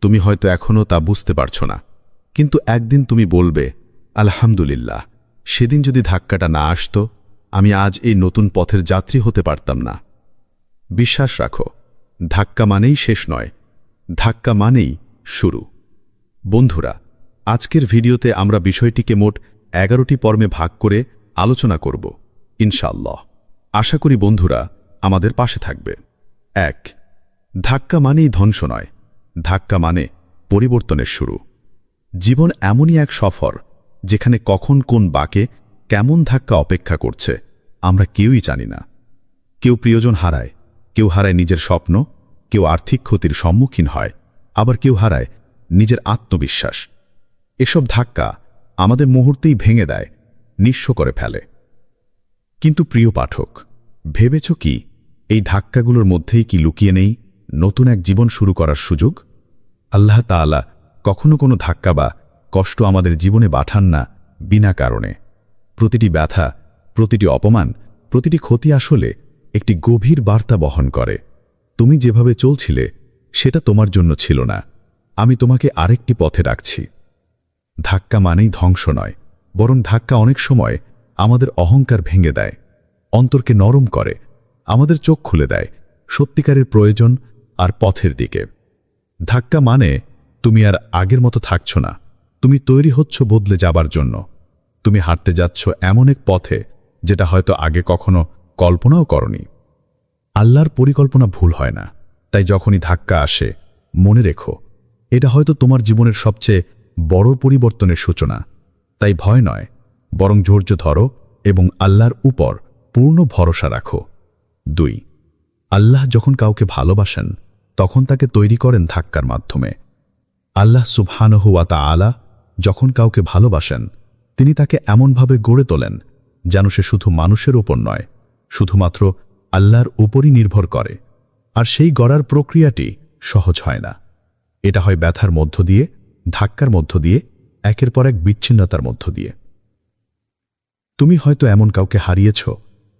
S1: তুমি হয়তো এখনও তা বুঝতে পারছো না, কিন্তু একদিন তুমি বলবে, আলহামদুলিল্লাহ, সেদিন যদি ধাক্কাটা না আসতো, আমি আজ এই নতুন পথের যাত্রী হতে পারতাম না। বিশ্বাস রাখো, ধাক্কা মানেই শেষ নয়, ধাক্কা মানেই শুরু। বন্ধুরা, আজকের ভিডিওতে আমরা বিষয়টিকে মোট 11টি পর্বে ভাগ করে আলোচনা করব ইনশাআল্লাহ। আশা করি বন্ধুরা আমাদের পাশে থাকবে। 1. ধাক্কা মানেই ধ্বংস নয়, ধাক্কা মানে পরিবর্তনের শুরু। জীবন এমনই এক সফর, যেখানে কখন কোন বাঁকে কেমন ধাক্কা অপেক্ষা করছে আমরা কেউই জানি না। কেউ প্রিয়জন হারায়, কেউ হারায় নিজের স্বপ্ন, কেউ আর্থিক ক্ষতির সম্মুখীন হয়, আবার কেউ হারায় নিজের আত্মবিশ্বাস। এসব ধাক্কা আমাদের মুহূর্তেই ভেঙে দেয়, নিঃস্ব করে ফেলে। কিন্তু প্রিয় পাঠক, ভেবেছ কি এই ধাক্কাগুলোর মধ্যেই কি লুকিয়ে নেই নতুন এক জীবন শুরু করার সুযোগ? আল্লাহ তাআলা কখনো কোনো ধাক্কা বা কষ্ট আমাদের জীবনে পাঠান না বিনা কারণে। প্রতিটি ব্যথা, প্রতিটি অপমান, প্রতিটি ক্ষতি আসলে একটি গভীর বার্তা বহন করে। তুমি যেভাবে চলছিলে সেটা তোমার জন্য ছিল না, আমি তোমাকে আরেকটি পথে রাখছি। ধাক্কা মানেই ধ্বংস নয়, বরং ধাক্কা অনেক সময় আমাদের অহংকার ভেঙে দেয়, অন্তরকে নরম করে, আমাদের চোখ খুলে দেয় সত্যিকারের প্রয়োজন আর পথের দিকে। ধাক্কা মানে তুমি আর আগের মতো থাকছ না, তুমি তৈরি হচ্ছ বদলে যাবার জন্য। তুমি হাঁটতে যাচ্ছ এমন এক পথে যেটা হয়তো আগে কখনো কল্পনাও করনি। আল্লাহর পরিকল্পনা ভুল হয় না, তাই যখনই ধাক্কা আসে মনে রেখো, এটা হয়তো তোমার জীবনের সবচেয়ে বড় পরিবর্তনের সূচনা। তাই ভয় নয়, বরং ধৈর্য ধরো এবং আল্লাহর উপর পূর্ণ ভরসা রাখো। 2. আল্লাহ যখন কাউকে ভালোবাসেন তখন তাকে তৈরি করেন ধাক্কার মাধ্যমে। আল্লাহ সুবহানাহু ওয়া তাআলা যখন কাউকে ভালোবাসেন তিনি তাকে এমনভাবে গড়ে তোলেন যেন সে শুধু মানুষের উপর নয়, শুধুমাত্র আল্লাহর উপরই নির্ভর করে। আর সেই গড়ার প্রক্রিয়াটি সহজ হয় না। এটা হয় ব্যথার মধ্য দিয়ে, ধাক্কার মধ্য দিয়ে, একের পর এক বিচ্ছিন্নতার মধ্য দিয়ে।
S2: তুমি হয়তো এমন কাউকে হারিয়েছ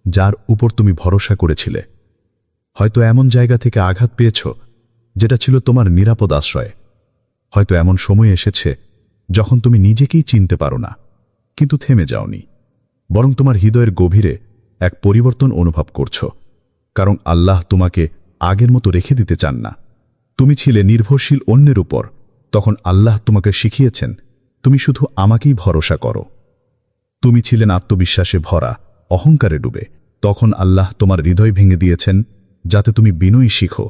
S2: যার উপর তুমি ভরসা করেছিলে। হয়তো এমন জায়গা থেকে আঘাত পেয়েছ যেটা ছিল তোমার নিরাপদ আশ্রয়। হয়তো এমন সময় এসেছে যখন তুমি নিজেকেই চিনতে পারো না, কিন্তু থেমে যাওনি, বরং তোমার হৃদয়ের গভীরে এক পরিবর্তন অনুভব করছো। কারণ আল্লাহ তোমাকে আগের মতো রেখে দিতে চান না। তুমি ছিলে নির্ভরশীল অন্যের উপর, তখন আল্লাহ তোমাকে শিখিয়েছেন তুমি শুধু আমাকেই ভরসা করো। তুমি ছিলেন আত্মবিশ্বাসে ভরা, অহংকারে ডুবে, তখন আল্লাহ তোমার হৃদয় ভেঙে দিয়েছেন যাতে তুমি বিনয়ী শিখো।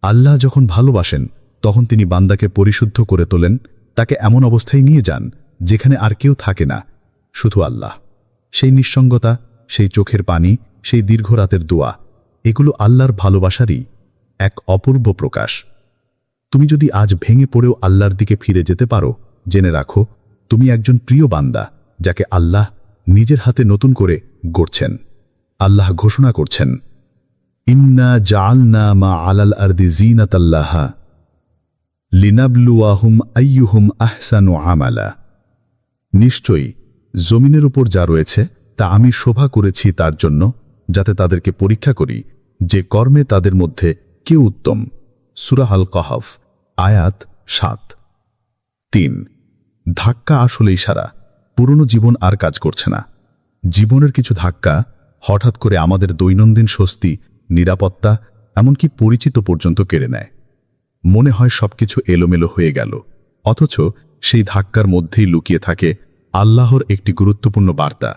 S2: আল্লাহ যখন ভালোবাসেন তখন তিনি বান্দাকে পরিশুদ্ধ করে তোলেন, তাকে এমন অবস্থায় নিয়ে যান যেখানে আর কেউ থাকে না, শুধু আল্লাহ। সেই নিঃসঙ্গতা, সেই চোখের পানি, সেই দীর্ঘ রাতের দোয়া, এগুলো আল্লাহর ভালোবাসারই এক অপূর্ব প্রকাশ। তুমি যদি আজ ভেঙে পড়েও আল্লাহর দিকে ফিরে যেতে পারো, জেনে রাখো তুমি একজন প্রিয় বান্দা যাকে আল্লাহ নিজের হাতে নতুন করে গড়ছেন। আল্লাহ ঘোষণা করছেন, ইন্না জাআলনা মা আলাল আরদি জিনাতাল্লাহা লিনাবলুয়াহুম আইয়ুহুম আহসানু আমালা। নিশ্চয়ই জমিনের উপর যা রয়েছে তা আমি শোভা করেছি তার জন্য, যাতে তাদেরকে পরীক্ষা করি যে কর্মে তাদের মধ্যে কে উত্তম। সূরা আল কাহফ, আয়াত ৭। ৩। ধাক্কা আসলে ইশারা, পুরনো জীবন আর কাজ করছে না। জীবনের কিছু ধাক্কা হঠাৎ করে আমাদের দৈনন্দিন স্বস্তি, নিরাপত্তা, এমনকি পরিচিত পর্যন্ত কেড়ে নেয়। মনে হয় সবকিছু এলোমেলো হয়ে গেল, অথচ সেই ধাক্কার মধ্যেই লুকিয়ে থাকে আল্লাহর একটি গুরুত্বপূর্ণ বার্তা।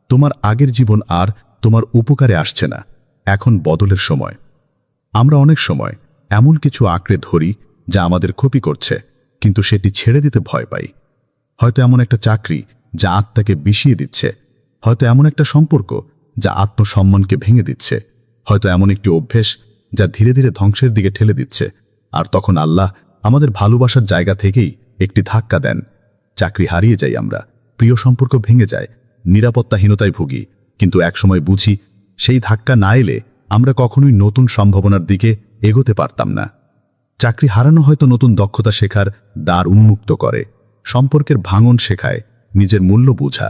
S2: তোমার আগের জীবন আর তোমার উপকারে আসছে না, এখন বদলের সময়। আমরা অনেক সময় এমন কিছু আঁকড়ে ধরি যা আমাদের ক্ষতি করছে, কিন্তু সেটি ছেড়ে দিতে ভয় পাই। হয়তো এমন একটা চাকরি যা আত্মাকে বিষিয়ে দিচ্ছে, হয়তো এমন একটা সম্পর্ক যা আত্মসম্মানকে ভেঙে দিচ্ছে, হয়তো এমন একটি অভ্যেস যা ধীরে ধীরে ধ্বংসের দিকে ঠেলে দিচ্ছে। আর তখন আল্লাহ আমাদের ভালোবাসার জায়গা থেকেই একটি ধাক্কা দেন। চাকরি হারিয়ে যাই আমরা, প্রিয় সম্পর্ক ভেঙে যায়, নিরাপত্তাহীনতায় ভুগি, কিন্তু একসময় বুঝি সেই ধাক্কা না এলে আমরা কখনোই নতুন সম্ভাবনার দিকে এগোতে পারতাম না। চাকরি হারানো হয়তো নতুন দক্ষতা শেখার দ্বার উন্মুক্ত করে, সম্পর্কের ভাঙন শেখায় নিজের মূল্য বোঝা,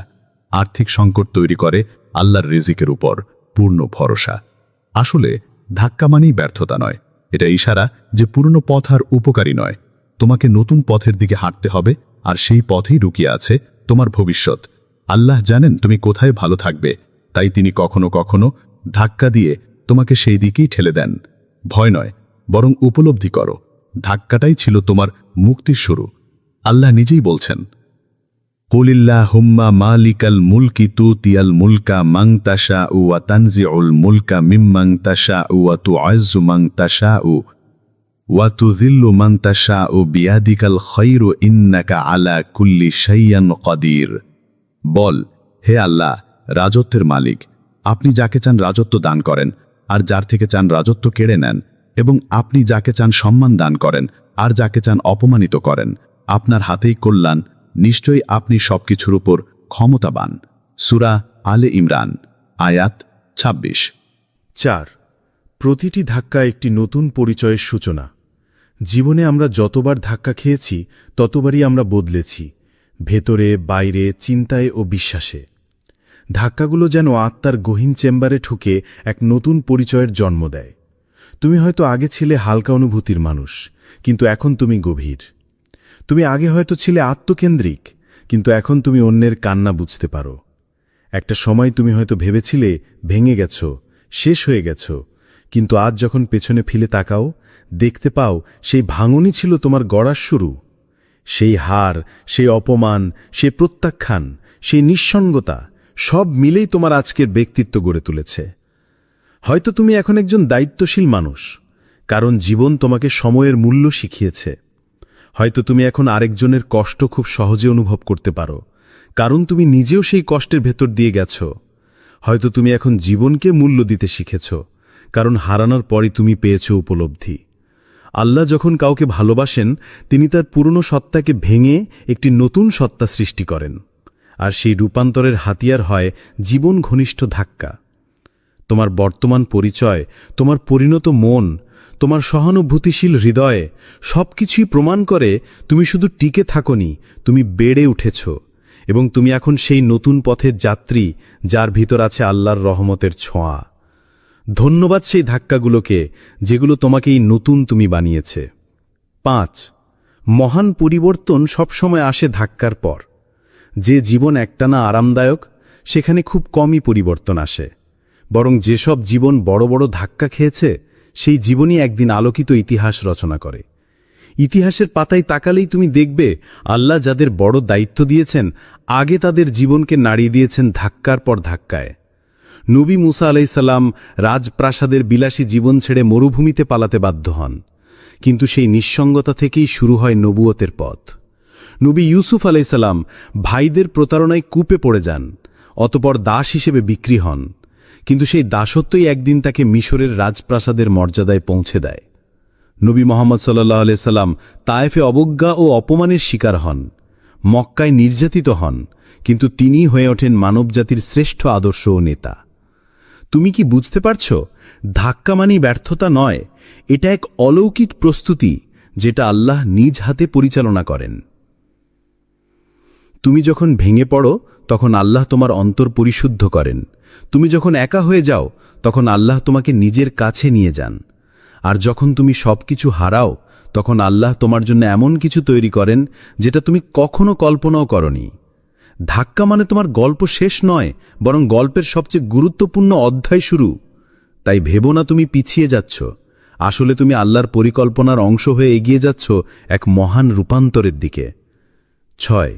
S2: আর্থিক সংকট তৈরি করে আল্লাহর রিজিকের উপর পূর্ণ ভরসা। আসলে ধাক্কা মানেই ব্যর্থতা নয়, এটা ইশারা যে পুরনো পথ আর উপকারী নয়। তোমাকে নতুন পথের দিকে হাঁটতে হবে, আর সেই পথেই লুকিয়ে আছে তোমার ভবিষ্যৎ। আল্লাহ জানেন তুমি কোথায় ভালো থাকবে, তাই তিনি কখনো কখনো ধাক্কা দিয়ে তোমাকে সেই দিকেই ঠেলে দেন। ভয় নয়, বরং উপলব্ধি করো ধাক্কাটাই ছিল তোমার মুক্তির শুরু। আল্লাহ নিজেই বলছেন, কুলিল্লাহুম্মা মালিকাল মুলকি তুতিয়াল মুলকা মান তাশাউ ওয়া তানজিউল মুলকা মিম্মান তাশাউ ওয়া তুআজ্জু মান তাশাউ ওয়া তুযিল্লু মান তাশাউ বিয়াদিকাল খায়রু ইন্নাকা আলা কুল্লি শাইইন কাদির। বল, হে আল্লাহ, রাজত্বের মালিক, আপনি যাকে চান রাজত্ব দান করেন, আর যার থেকে চান রাজত্ব কেড়ে নেন, এবং আপনি যাকে চান সম্মান দান করেন, আর যাকে চান অপমানিত করেন। আপনার হাতেই কল্যাণ, নিশ্চয়ই আপনি সবকিছুর উপর ক্ষমতাবান। সূরা আলে ইমরান, আয়াত ২৬।
S3: ৪। প্রতিটি ধাক্কা একটি নতুন পরিচয়ের সূচনা। জীবনে আমরা যতবার ধাক্কা খেয়েছি ততবারই আমরা বদলেছি, ভেতরে, বাইরে, চিন্তায় ও বিশ্বাসে। ধাক্কাগুলো যেন আত্মার গহীন চেম্বারে ঢুকে এক নতুন পরিচয়ের জন্ম দেয়। তুমি হয়তো আগে ছিলে হালকা অনুভূতির মানুষ, কিন্তু এখন তুমি গভীর। তুমি আগে হয়তো ছিলে আত্মকেন্দ্রিক, কিন্তু এখন তুমি অন্যের কান্না বুঝতে পারো। একটা সময় তুমি হয়তো ভেবেছিলে ভেঙে গেছ, শেষ হয়ে গেছ, কিন্তু আজ যখন পেছনে ফিরে তাকাও, দেখতে পাও সেই ভাঙনই ছিল তোমার গড়ার শুরু। সেই হার, সেই অপমান, সেই প্রত্যাখ্যান, সেই নিঃসঙ্গতা, সব মিলেই তোমার আজকের ব্যক্তিত্ব গড়ে তুলেছে। হয়তো তুমি এখন একজন দায়িত্বশীল মানুষ, কারণ জীবন তোমাকে সময়ের মূল্য শিখিয়েছে। হয়তো তুমি এখন আরেকজনের কষ্ট খুব সহজে অনুভব করতে পারো, কারণ তুমি নিজেও সেই কষ্টের ভেতর দিয়ে গেছ। হয়তো তুমি এখন জীবনকে মূল্য দিতে শিখেছ, কারণ হারানোর পরই তুমি পেয়েছ উপলব্ধি। আল্লাহ যখন কাউকে ভালোবাসেন, তিনি তার পুরনো সত্তাকে ভেঙে একটি নতুন সত্তা সৃষ্টি করেন, আর সেই রূপান্তরের হাতিয়ার হয় জীবন ঘনিষ্ঠ ধাক্কা। তোমার বর্তমান পরিচয়, তোমার পরিণত মন, তোমার সহানুভূতিশীল হৃদয়ে সবকিছুই প্রমাণ করে তুমি শুধু টিকে থাকোনি, তুমি বেড়ে উঠেছ। এবং তুমি এখন সেই নতুন পথের যাত্রী যার ভিতর আছে আল্লাহর রহমতের ছোঁয়া। ধন্যবাদ সেই ধাক্কাগুলোকে যেগুলো তোমাকে এই নতুন তুমি বানিয়েছে। 5. মহান পরিবর্তন সবসময় আসে ধাক্কার পর। যে জীবন একটানা আরামদায়ক, সেখানে খুব কমই পরিবর্তন আসে, বরং যেসব জীবন বড় বড় ধাক্কা খেয়েছে সেই জীবনই একদিন আলোকিত ইতিহাস রচনা করে। ইতিহাসের পাতায় তাকালেই তুমি দেখবে আল্লাহ যাদের বড় দায়িত্ব দিয়েছেন আগে তাদের জীবনকে নাড়িয়ে দিয়েছেন ধাক্কার পর ধাক্কায়। নবী মুসা আলাইসাল্লাম রাজপ্রাসাদের বিলাসী জীবন ছেড়ে মরুভূমিতে পালাতে বাধ্য হন, কিন্তু সেই নিঃসঙ্গতা থেকেই শুরু হয় নবুয়তের পথ। নবী ইউসুফ আলাইসাল্লাম ভাইদের প্রতারণায় কূপে পড়ে যান, অতপর দাস হিসেবে বিক্রি হন, কিন্তু সেই দাসত্বই একদিন তাকে মিশরের রাজপ্রাসাদের মর্যাদায় পৌঁছে দেয়। নবী মোহাম্মদ সাল্লাল্লাহু আলাইহি সাল্লাম তায়েফে অবজ্ঞা ও অপমানের শিকার হন, মক্কায় নির্যাতিত হন, কিন্তু তিনিই হয়ে ওঠেন মানবজাতির শ্রেষ্ঠ আদর্শ ও নেতা। তুমি কি বুঝতে পারছ? ধাক্কা মানেই ব্যর্থতা নয়, এটা এক অলৌকিক প্রস্তুতি যেটা আল্লাহ নিজ হাতে পরিচালনা করেন। তুমি যখন ভেঙে পড়ো তখন আল্লাহ তোমার অন্তর পরিশুদ্ধ করেন। তুমি যখন একা হয়ে যাও তখন আল্লাহ তোমাকে নিজের কাছে নিয়ে যান। আর যখন তুমি সবকিছু হারাও তখন আল্লাহ তোমার জন্য এমন কিছু তৈরি করেন যেটা তুমি কখনো কল্পনাও করনি। ধাক্কা মানে তোমার গল্প শেষ নয়, বরং গল্পের সবচেয়ে গুরুত্বপূর্ণ অধ্যায় শুরু। তাই ভেবো না তুমি পিছিয়ে যাচ্ছ, আসলে তুমি আল্লাহর পরিকল্পনার অংশ হয়ে এগিয়ে যাচ্ছ এক মহান রূপান্তরের দিকে। 6.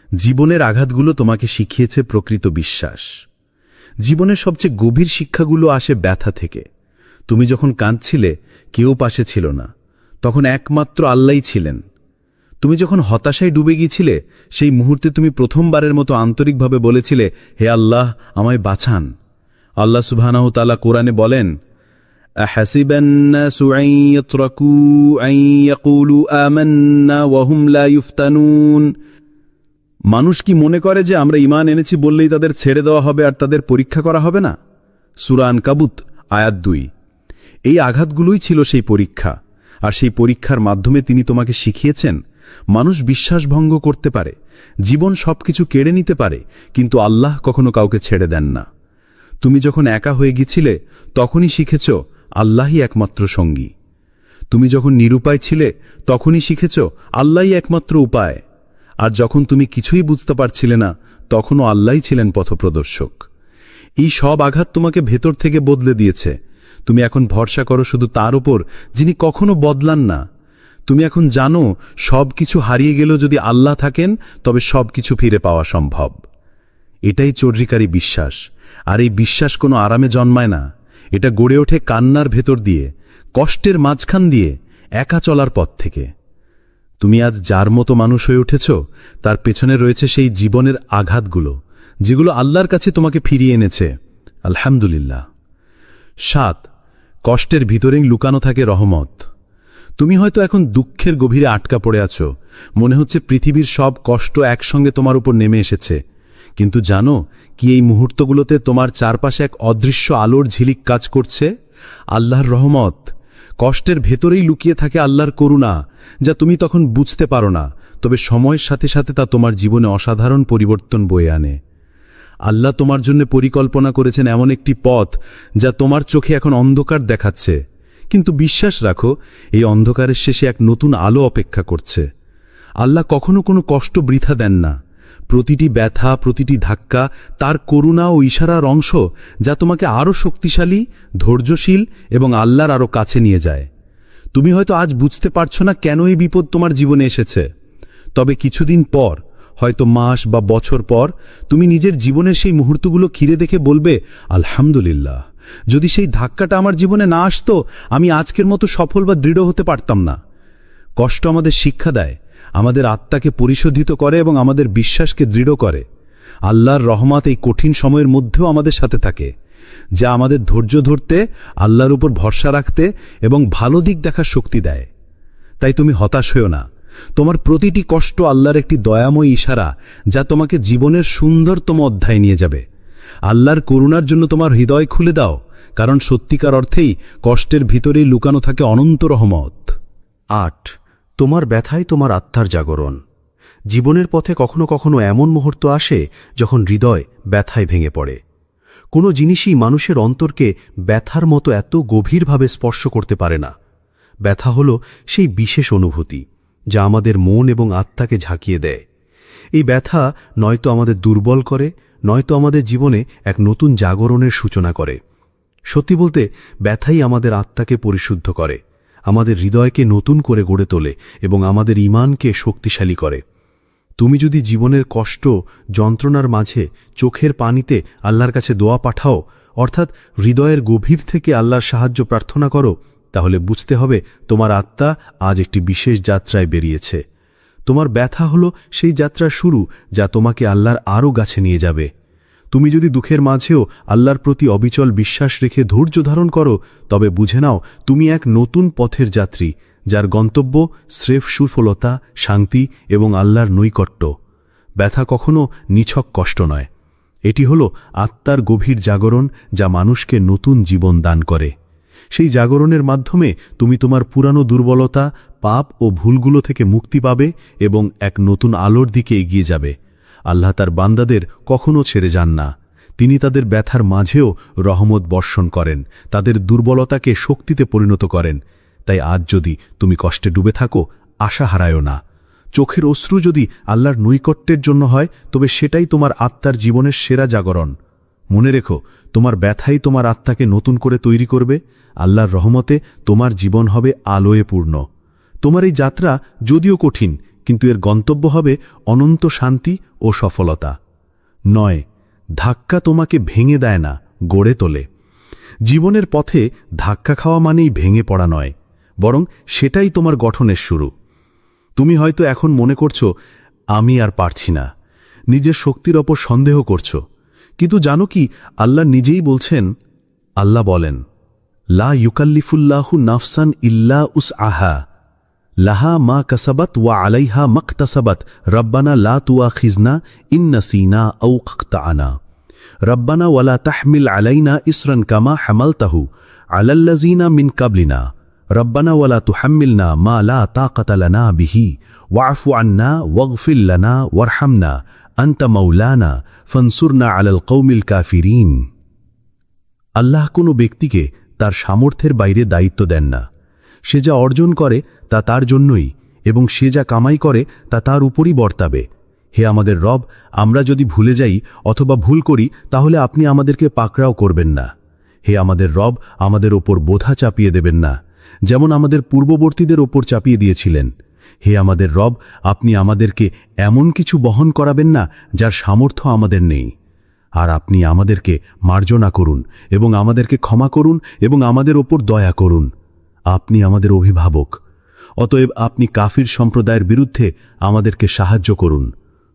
S3: জীবনের আঘাতগুলো তোমাকে শিখিয়েছে প্রকৃত বিশ্বাস। জীবনের সবচেয়ে গভীর শিক্ষাগুলো আসে ব্যথা থেকে। তুমি যখন কাঁদছিলে কেউ পাশে ছিল না, তখন একমাত্র আল্লাহই ছিলেন। তুমি যখন হতাশায় ডুবে গিয়েছিলে সেই মুহূর্তে তুমি প্রথমবারের মতো আন্তরিকভাবে বলেছিলে, হে আল্লাহ, আমায় বাঁচান। আল্লাহ সুবহানাহু ওয়া তাআলা কোরআনে বলেন, আহাসিবান নাসু আন ইয়াতরাকু আন ইয়াকুলু আমান্না ওয়া হুম লা ইফতানুন। মানুষ কি মনে করে যে আমরা ঈমান এনেছি বললেই তাদের ছেড়ে দেওয়া হবে আর তাদের পরীক্ষা করা হবে না? সূরা আনকাবুত আয়াত 2। এই আঘাতগুলোই ছিল সেই পরীক্ষা, আর সেই পরীক্ষার মাধ্যমে তিনি তোমাকে শিখিয়েছেন মানুষ বিশ্বাসভঙ্গ করতে পারে, জীবন সবকিছু কেড়ে নিতে পারে, কিন্তু আল্লাহ কখনো কাউকে ছেড়ে দেন না। তুমি যখন একা হয়ে গিয়েছিলে তখনই শিখেছ আল্লাহই একমাত্র সঙ্গী। তুমি যখন নিরুপায় ছিলে তখনই শিখেছ আল্লাহই একমাত্র উপায়। আর যখন তুমি কিছুই বুঝতে পারছিলে না তখনও আল্লাহই ছিলেন পথপ্রদর্শক। এই সব আঘাত তোমাকে ভেতর থেকে বদলে দিয়েছে। তুমি এখন ভরসা করো শুধু তার উপর যিনি কখনো বদলান না। তুমি এখন জানো সবকিছু হারিয়ে গেলেও যদি আল্লাহ থাকেন তবে সবকিছু ফিরে পাওয়া সম্ভব। এটাই চর্রিকারী বিশ্বাস, আর এই বিশ্বাস কোনো আরামে জন্মায় না। এটা গড়ে ওঠে কান্নার ভেতর দিয়ে, কষ্টের মাঝখান দিয়ে, একা চলার পথ থেকে। তুমি আজ যার মতো মানুষ হয়ে উঠেছ তার পেছনে রয়েছে সেই জীবনের আঘাতগুলো যেগুলো আল্লাহর কাছে তোমাকে ফিরিয়ে এনেছে। আলহামদুলিল্লাহ। 7. কষ্টের ভিতরেই লুকানো থাকে রহমত। তুমি হয়তো এখন দুঃখের গভীরে আটকা পড়ে আছো, মনে হচ্ছে পৃথিবীর সব কষ্ট একসঙ্গে তোমার উপর নেমে এসেছে, কিন্তু জানো কি এই মুহূর্তগুলোতে তোমার চারপাশে এক অদৃশ্য আলোর ঝিলিক কাজ করছে? আল্লাহর রহমত। কষ্টের ভেতরেই লুকিয়ে থাকে আল্লাহর করুণা, যা তুমি তখন বুঝতে পারো না, তবে সময়ের সাথে সাথে তা তোমার জীবনে অসাধারণ পরিবর্তন বয়ে আনে। আল্লাহ তোমার জন্য পরিকল্পনা করেছেন এমন একটি পথ যা তোমার চোখে এখন অন্ধকার দেখাচ্ছে, কিন্তু বিশ্বাস রাখো এই অন্ধকারের শেষে এক নতুন আলো অপেক্ষা করছে। আল্লাহ কখনো কোনো কষ্ট বৃথা দেন না। প্রতিটি ব্যথা, প্রতিটি ধাক্কা তার করুণা ও ইশারার অংশ, যা তোমাকে আরও শক্তিশালী, ধৈর্যশীল এবং আল্লাহর আরও কাছে নিয়ে যায়। তুমি হয়তো আজ বুঝতে পারছো না কেন এই বিপদ তোমার জীবনে এসেছে, তবে কিছুদিন পর, হয়তো মাস বা বছর পর, তুমি নিজের জীবনের সেই মুহূর্তগুলো ঘিরে দেখে বলবে, আলহামদুলিল্লাহ, যদি সেই ধাক্কাটা আমার জীবনে না আসতো আমি আজকের মতো সফল বা দৃঢ় হতে পারতাম না। কষ্ট আমাদের শিক্ষা দেয়, আমাদের আত্মাকে পরিশোধিত করে এবং আমাদের বিশ্বাসকে দৃঢ় করে। আল্লাহর রহমত এই কঠিন সময়ের মধ্যেও আমাদের সাথে থাকে, যা আমাদের ধৈর্য ধরতে, আল্লাহর উপর ভরসা রাখতে এবং ভালো দিক দেখার শক্তি দেয়। তাই তুমি হতাশ হও না। তোমার প্রতিটি কষ্ট আল্লাহর একটি দয়াময় ইশারা, যা তোমাকে জীবনের সুন্দরতম অধ্যায় নিয়ে যাবে। আল্লাহর করুণার জন্য তোমার হৃদয় খুলে দাও, কারণ সত্যিকার অর্থেই কষ্টের ভিতরেই লুকানো থাকে অনন্ত রহমত।
S4: 8. তোমার ব্যথাই তোমার আত্মার জাগরণ। জীবনের পথে কখনো কখনো এমন মুহূর্ত আসে যখন হৃদয় ব্যথায় ভেঙে পড়ে। কোনো জিনিসই মানুষের অন্তরকে ব্যথার মতো এত গভীরভাবে স্পর্শ করতে পারে না। ব্যথা হল সেই বিশেষ অনুভূতি যা আমাদের মন এবং আত্মাকে ঝাঁকিয়ে দেয়। এই ব্যথা নয়তো আমাদের দুর্বল করে, নয়তো আমাদের জীবনে এক নতুন জাগরণের সূচনা করে। সত্যি বলতে ব্যথাই আমাদের আত্মাকে পরিশুদ্ধ করে, আমাদের হৃদয়কে নতুন করে গড়ে তোলে এবং আমাদের ঈমানকে শক্তিশালী করে। তুমি যদি জীবনের কষ্ট, যন্ত্রণার মাঝে চোখের পানিতে আল্লাহর কাছে দোয়া পাঠাও, অর্থাৎ হৃদয়ের গভীর থেকে আল্লাহর সাহায্য প্রার্থনা করো, তাহলে বুঝতে হবে তোমার আত্মা আজ একটি বিশেষ যাত্রায় বেরিয়েছে। তোমার ব্যথা হলো সেই যাত্রার শুরু যা তোমাকে আল্লাহর আরও কাছে নিয়ে যাবে। তুমি যদি দুঃখের মাঝেও আল্লাহর প্রতি অবিচল বিশ্বাস রেখে ধৈর্য ধারণ করো, তবে বুঝে নাও তুমি এক নতুন পথের যাত্রী, যার গন্তব্য স্রেফ সুফলতা, শান্তি এবং আল্লাহর নৈকট্য। ব্যথা কখনো নিছক কষ্ট নয়, এটি হল আত্মার গভীর জাগরণ যা মানুষকে নতুন জীবন দান করে। সেই জাগরণের মাধ্যমে তুমি তোমার পুরানো দুর্বলতা, পাপ ও ভুলগুলো থেকে মুক্তি পাবে এবং এক নতুন আলোর দিকে এগিয়ে যাবে। আল্লাহ তার বান্দাদের কখনো ছেড়ে যান না। তিনি তাদের ব্যথার মাঝেও রহমত বর্ষণ করেন, তাদের দুর্বলতাকে শক্তিতে পরিণত করেন। তাই আজ যদি তুমি কষ্টে ডুবে থাকো, আশা হারায়ও না। চোখের অশ্রু যদি আল্লাহর নৈকট্যের জন্য হয়, তবে সেটাই তোমার আত্মার জীবনের সেরা জাগরণ। মনে রেখো, তোমার ব্যথাই তোমার আত্মাকে নতুন করে তৈরি করবে। আল্লাহর রহমতে তোমার জীবন হবে আলোয় পূর্ণ। তোমার এই যাত্রা যদিও কঠিন, কিন্তু এর গন্তব্য হবে অনন্ত শান্তি ও সফলতা। 9, ধাক্কা তোমাকে ভেঙে দেয় না, গড়ে তোলে। জীবনের পথে ধাক্কা খাওয়া মানেই ভেঙে পড়া নয়, বরং সেটাই তোমার গঠনের শুরু। তুমি হয়তো এখন মনে করছো, আমি আর পারছি না, নিজের শক্তির ওপর সন্দেহ করছো। কিন্তু জানো কি, আল্লাহ নিজেই বলছেন, আল্লাহ বলেন, লা ইউকাল্লিফুল্লাহু নাফসান ইল্লা উসআহা লাহা মা কাসাবাত ওয়া আলাইহা মাকতাসাবাত রব্বানা লা তুআখিজনা ইন নাসিনা আও আখতানা রব্বানা ওয়ালা তাহমিল আলাইনা ইসরান কামা হামালতাহু আলাল্লাযিনা মিন কাবলিনা রব্বানা ওয়ালা তুহাম্মিলনা মা লা তাকাতা লানা বিহি ওয়াফু আন্না ওয়াগফির লানা ওয়ারহামনা আনতা মাওলানা ফানসুরনা আলাল কওমিল কাফিরিন। আল্লাহ কোনো ব্যক্তিকে তার সামর্থ্যের বাইরে দায়িত্ব দেন না। সে যা অর্জন করে তা তার জন্যই, এবং সে যা কামাই করে তা তার উপরই বর্তাবে। হে আমাদের রব, আমরা যদি ভুলে যাই অথবা ভুল করি, তাহলে আপনি আমাদেরকে পাকড়াও করবেন না। হে আমাদের রব, আমাদের ওপর বোঝা চাপিয়ে দেবেন না, যেমন আমাদের পূর্ববর্তীদের ওপর চাপিয়ে দিয়েছিলেন। হে আমাদের রব, আপনি আমাদেরকে এমন কিছু বহন করাবেন না যার সামর্থ্য আমাদের নেই। আর আপনি আমাদেরকে মার্জনা করুন এবং আমাদেরকে ক্ষমা করুন এবং আমাদের ওপর দয়া করুন। আপনি আমাদের অভিভাবক, অতএব আপনি কাফির সম্প্রদায়ের বিরুদ্ধে আমাদেরকে সাহায্য করুন।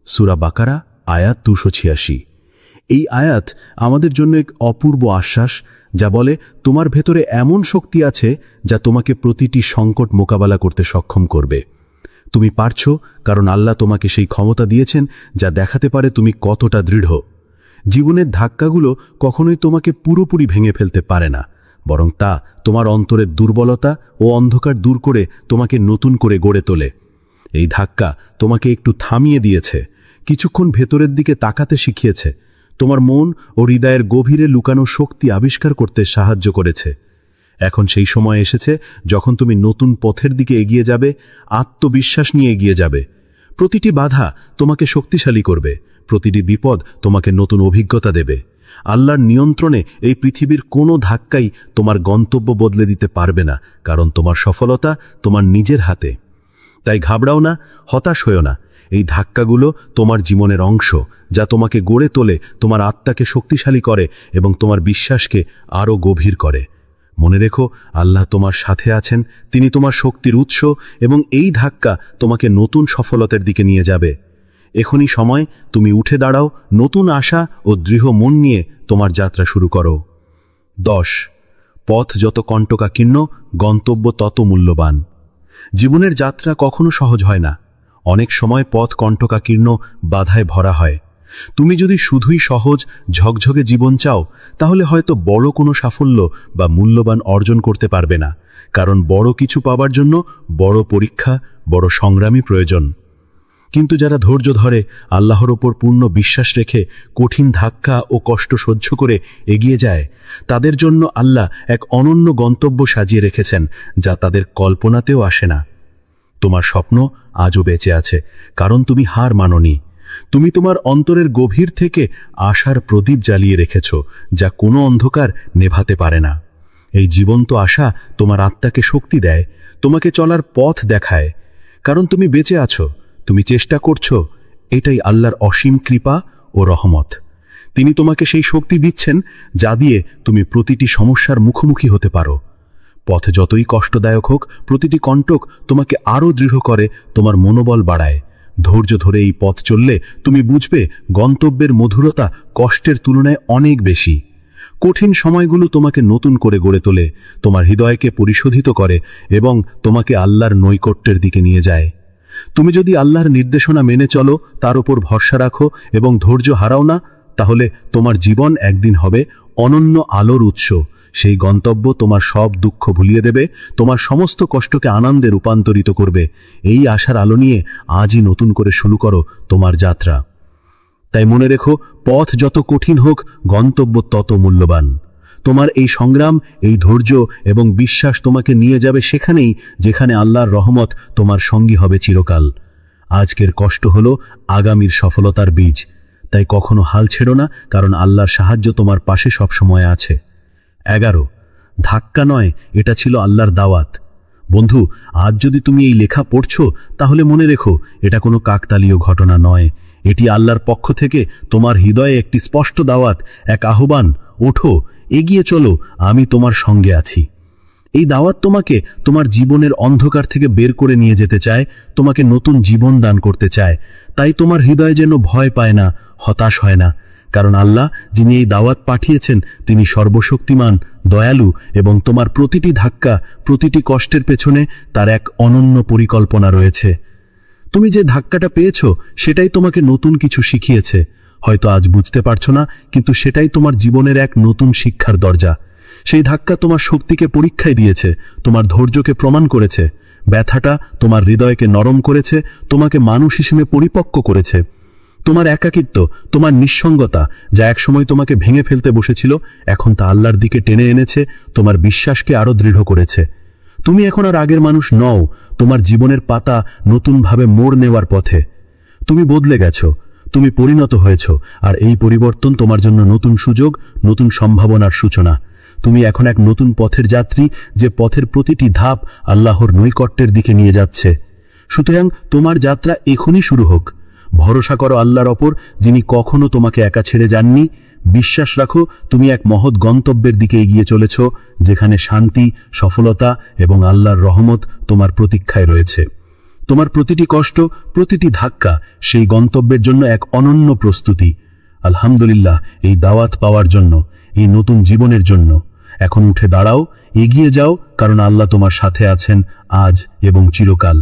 S4: সূরা বাকারা আয়াত 286। এই আয়াত আমাদের জন্য এক অপূর্ব আশ্বাস, যা বলে তোমার ভেতরে এমন শক্তি আছে যা তোমাকে প্রতিটি সংকট মোকাবেলা করতে সক্ষম করবে। তুমি পারছ, কারণ আল্লাহ তোমাকে সেই ক্ষমতা দিয়েছেন যা দেখাতে পারে তুমি কতটা দৃঢ়। জীবনের ধাক্কাগুলো কখনোই তোমাকে পুরোপুরি ভেঙে ফেলতে পারে না, বরং তা তোমার অন্তরের দুর্বলতা ও অন্ধকার দূর করে তোমাকে নতুন করে গড়ে তোলে। এই ধাক্কা তোমাকে একটু থামিয়ে দিয়েছে, কিছুক্ষণ ভেতরের দিকে তাকাতে শিখিয়েছে, তোমার মন ও হৃদয়ের গভীরে লুকানো শক্তি আবিষ্কার করতে সাহায্য করেছে। এখন সেই সময় এসেছে যখন তুমি নতুন পথের দিকে এগিয়ে যাবে, আত্মবিশ্বাস নিয়ে এগিয়ে যাবে। প্রতিটি বাধা তোমাকে শক্তিশালী করবে, প্রতিটি বিপদ তোমাকে নতুন অভিজ্ঞতা দেবে। আল্লাহর নিয়ন্ত্রণে এই পৃথিবীর কোনো ধাক্কাই তোমার গন্তব্য বদলে দিতে পারবে না, কারণ তোমার সফলতা তোমার নিজের হাতে। তাই ঘাবড়াও না, হতাশ হয়ো না। এই ধাক্কাগুলো তোমার জীবনের অংশ, যা তোমাকে গড়ে তোলে, তোমার আত্মাকে শক্তিশালী করে এবং তোমার বিশ্বাসকে আরও গভীর করে। মনে রেখো, আল্লাহ তোমার সাথে আছেন, তিনি তোমার শক্তির উৎস, এবং এই ধাক্কা তোমাকে নতুন সফলতার দিকে নিয়ে যাবে। এখনই সময় তুমি উঠে দাঁড়াও, নতুন আশা ও দৃঢ় মন নিয়ে তোমার যাত্রা শুরু করো। 10, পথ যত কণ্টকাকীর্ণ, গন্তব্য তত মূল্যবান। জীবনের যাত্রা কখনো সহজ হয় না। অনেক সময় পথ কণ্টকাকীর্ণ, বাধায় ভরা হয়। তুমি যদি শুধুই সহজ ঝকঝকে জীবন চাও, তাহলে হয়তো বড় কোনো সাফল্য বা মূল্যবান অর্জন করতে পারবে না, কারণ বড় কিছু পাবার জন্য বড় পরীক্ষা, বড় সংগ্রামী প্রয়োজন। কিন্তু যারা ধৈর্য ধরে, আল্লাহর ওপর পূর্ণ বিশ্বাস রেখে কঠিন ধাক্কা ও কষ্ট সহ্য করে এগিয়ে যায়, তাদের জন্য আল্লাহ এক অনন্য গন্তব্য সাজিয়ে রেখেছেন যা তাদের কল্পনাতেও আসে না। তোমার স্বপ্ন আজও বেঁচে আছে, কারণ তুমি হার মানোনি। তুমি তোমার অন্তরের গভীর থেকে আশার প্রদীপ জ্বালিয়ে রেখেছ, যা কোনো অন্ধকার নেভাতে পারে না। এই জীবন্ত আশা তোমার আত্মাকে শক্তি দেয়, তোমাকে চলার পথ দেখায়। কারণ তুমি বেঁচে আছো, তুমি চেষ্টা করছো, এটাই আল্লাহর অসীম কৃপা ও রহমত। তিনি তোমাকে সেই শক্তি দিচ্ছেন যা দিয়ে তুমি প্রতিটি সমস্যার মুখোমুখি হতে পারো। পথ যতই কষ্টদায়ক হোক, প্রতিটি কণ্টক তোমাকে আরও দৃঢ় করে, তোমার মনোবল বাড়ায়। ধৈর্য ধরে এই পথ চললে তুমি বুঝবে গন্তব্যের মধুরতা কষ্টের তুলনায় অনেক বেশি। কঠিন সময়গুলো তোমাকে নতুন করে গড়ে তোলে, তোমার হৃদয়কে পরিশোধিত করে এবং তোমাকে আল্লাহর নৈকট্যের দিকে নিয়ে যায়। তুমি যদি আল্লাহর নির্দেশনা মেনে চলো, তার উপর ভরসা রাখো এবং ধৈর্য হারাও না, তাহলে তোমার জীবন একদিন হবে অনন্য আলোর উৎস। সেই গন্তব্য তোমার সব দুঃখ ভুলিয়ে দেবে, তোমার সমস্ত কষ্টকে আনন্দে রূপান্তরিত করবে। এই আশার আলো নিয়ে আজই নতুন করে শুরু করো তোমার যাত্রা। তাই মনে রেখো, পথ যত কঠিন হোক, গন্তব্য তত মূল্যবান। তোমার এই সংগ্রাম, এই ধৈর্য এবং বিশ্বাস তোমাকে নিয়ে যাবে সেখানেই যেখানে আল্লাহর রহমত তোমার সঙ্গী হবে চিরকাল। আজকের কষ্ট হলো আগামীর সফলতার বীজ। তাই কখনো হাল ছেড়ো না, কারণ আল্লাহর সাহায্য তোমার পাশে সবসময় আছে। 11 ধাক্কা নয়, এটা ছিল আল্লাহর দাওয়াত। বন্ধু, আজ যদি তুমি এই লেখা পড়ছো, তাহলে মনে রেখো, এটা কোনো কাকতালীয় ঘটনা নয়। এটি আল্লাহর পক্ষ থেকে তোমার হৃদয়ে একটি স্পষ্ট দাওয়াত, এক আহ্বান। ওঠো, এগিয়ে চলো, আমি তোমার সঙ্গে আছি। এই দাওয়াত তোমাকে তোমার জীবনের অন্ধকার থেকে বের করে নিয়ে যেতে চায়, তোমাকে নতুন জীবন দান করতে চায়। তাই তোমার হৃদয় যেন ভয় পায় না, হতাশ হয় না, কারণ আল্লাহ যিনি এই দাওয়াত পাঠিয়েছেন তিনি সর্বশক্তিমান, দয়ালু এবং তোমার প্রতিটি ধাক্কা, প্রতিটি কষ্টের পেছনে তার এক অনন্য পরিকল্পনা রয়েছে। তুমি যে ধাক্কাটা পেয়েছো সেটাই তোমাকে নতুন কিছু শিখিয়েছে। হয়তো আজ বুঝতে পারছো না, কিন্তু সেটাই তোমার জীবনের এক নতুন শিক্ষার দরজা। সেই ধাক্কা তোমার শক্তিকে পরীক্ষায় দিয়েছে, তোমার ধৈর্যকে প্রমাণ করেছে। ব্যথাটা তোমার হৃদয়কে নরম করেছে, তোমাকে মানুষ হিসেবে পরিপক্ক করেছে। তোমার একাকিত্ব, তোমার নিঃসঙ্গতা, যা একসময় তোমাকে ভেঙে ফেলতে বসেছিল, এখন তা আল্লাহর দিকে টেনে এনেছে, তোমার বিশ্বাসকে আরো দৃঢ় করেছে। তুমি এখন আর আগের মানুষ নও, তোমার জীবনের পাতা নতুনভাবে মোড় নেওয়ার পথে। তুমি বদলে গেছো, তুমি পরিণত হয়েছ, আর এই পরিবর্তন তোমার জন্য নতুন সুযোগ, নতুন সম্ভাবনার সূচনা। তুমি এখন এক নতুন পথের যাত্রী, যে পথের প্রতিটি ধাপ আল্লাহর নৈকট্যের দিকে নিয়ে যাচ্ছে। সুতরাং তোমার যাত্রা এখনই শুরু হোক। ভরসা করো আল্লাহর ওপর, যিনি কখনো তোমাকে একা ছেড়ে যাননি। বিশ্বাস রাখো, তুমি এক মহৎ গন্তব্যের দিকে এগিয়ে চলেছ, যেখানে শান্তি, সফলতা এবং আল্লাহর রহমত তোমার প্রতীক্ষায় রয়েছে। তোমার প্রতিটি কষ্ট, প্রতিটি ধাক্কা সেই গন্তব্যের জন্য এক অনন্য প্রস্তুতি। আলহামদুলিল্লাহ এই দাওয়াত পাওয়ার জন্য, এই নতুন জীবনের জন্য। এখন উঠে দাঁড়াও, এগিয়ে যাও, কারণ আল্লাহ তোমার সাথে আছেন আজ এবং চিরকাল।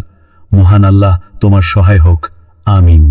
S4: মহান আল্লাহ তোমার সহায় হোক। আমিন।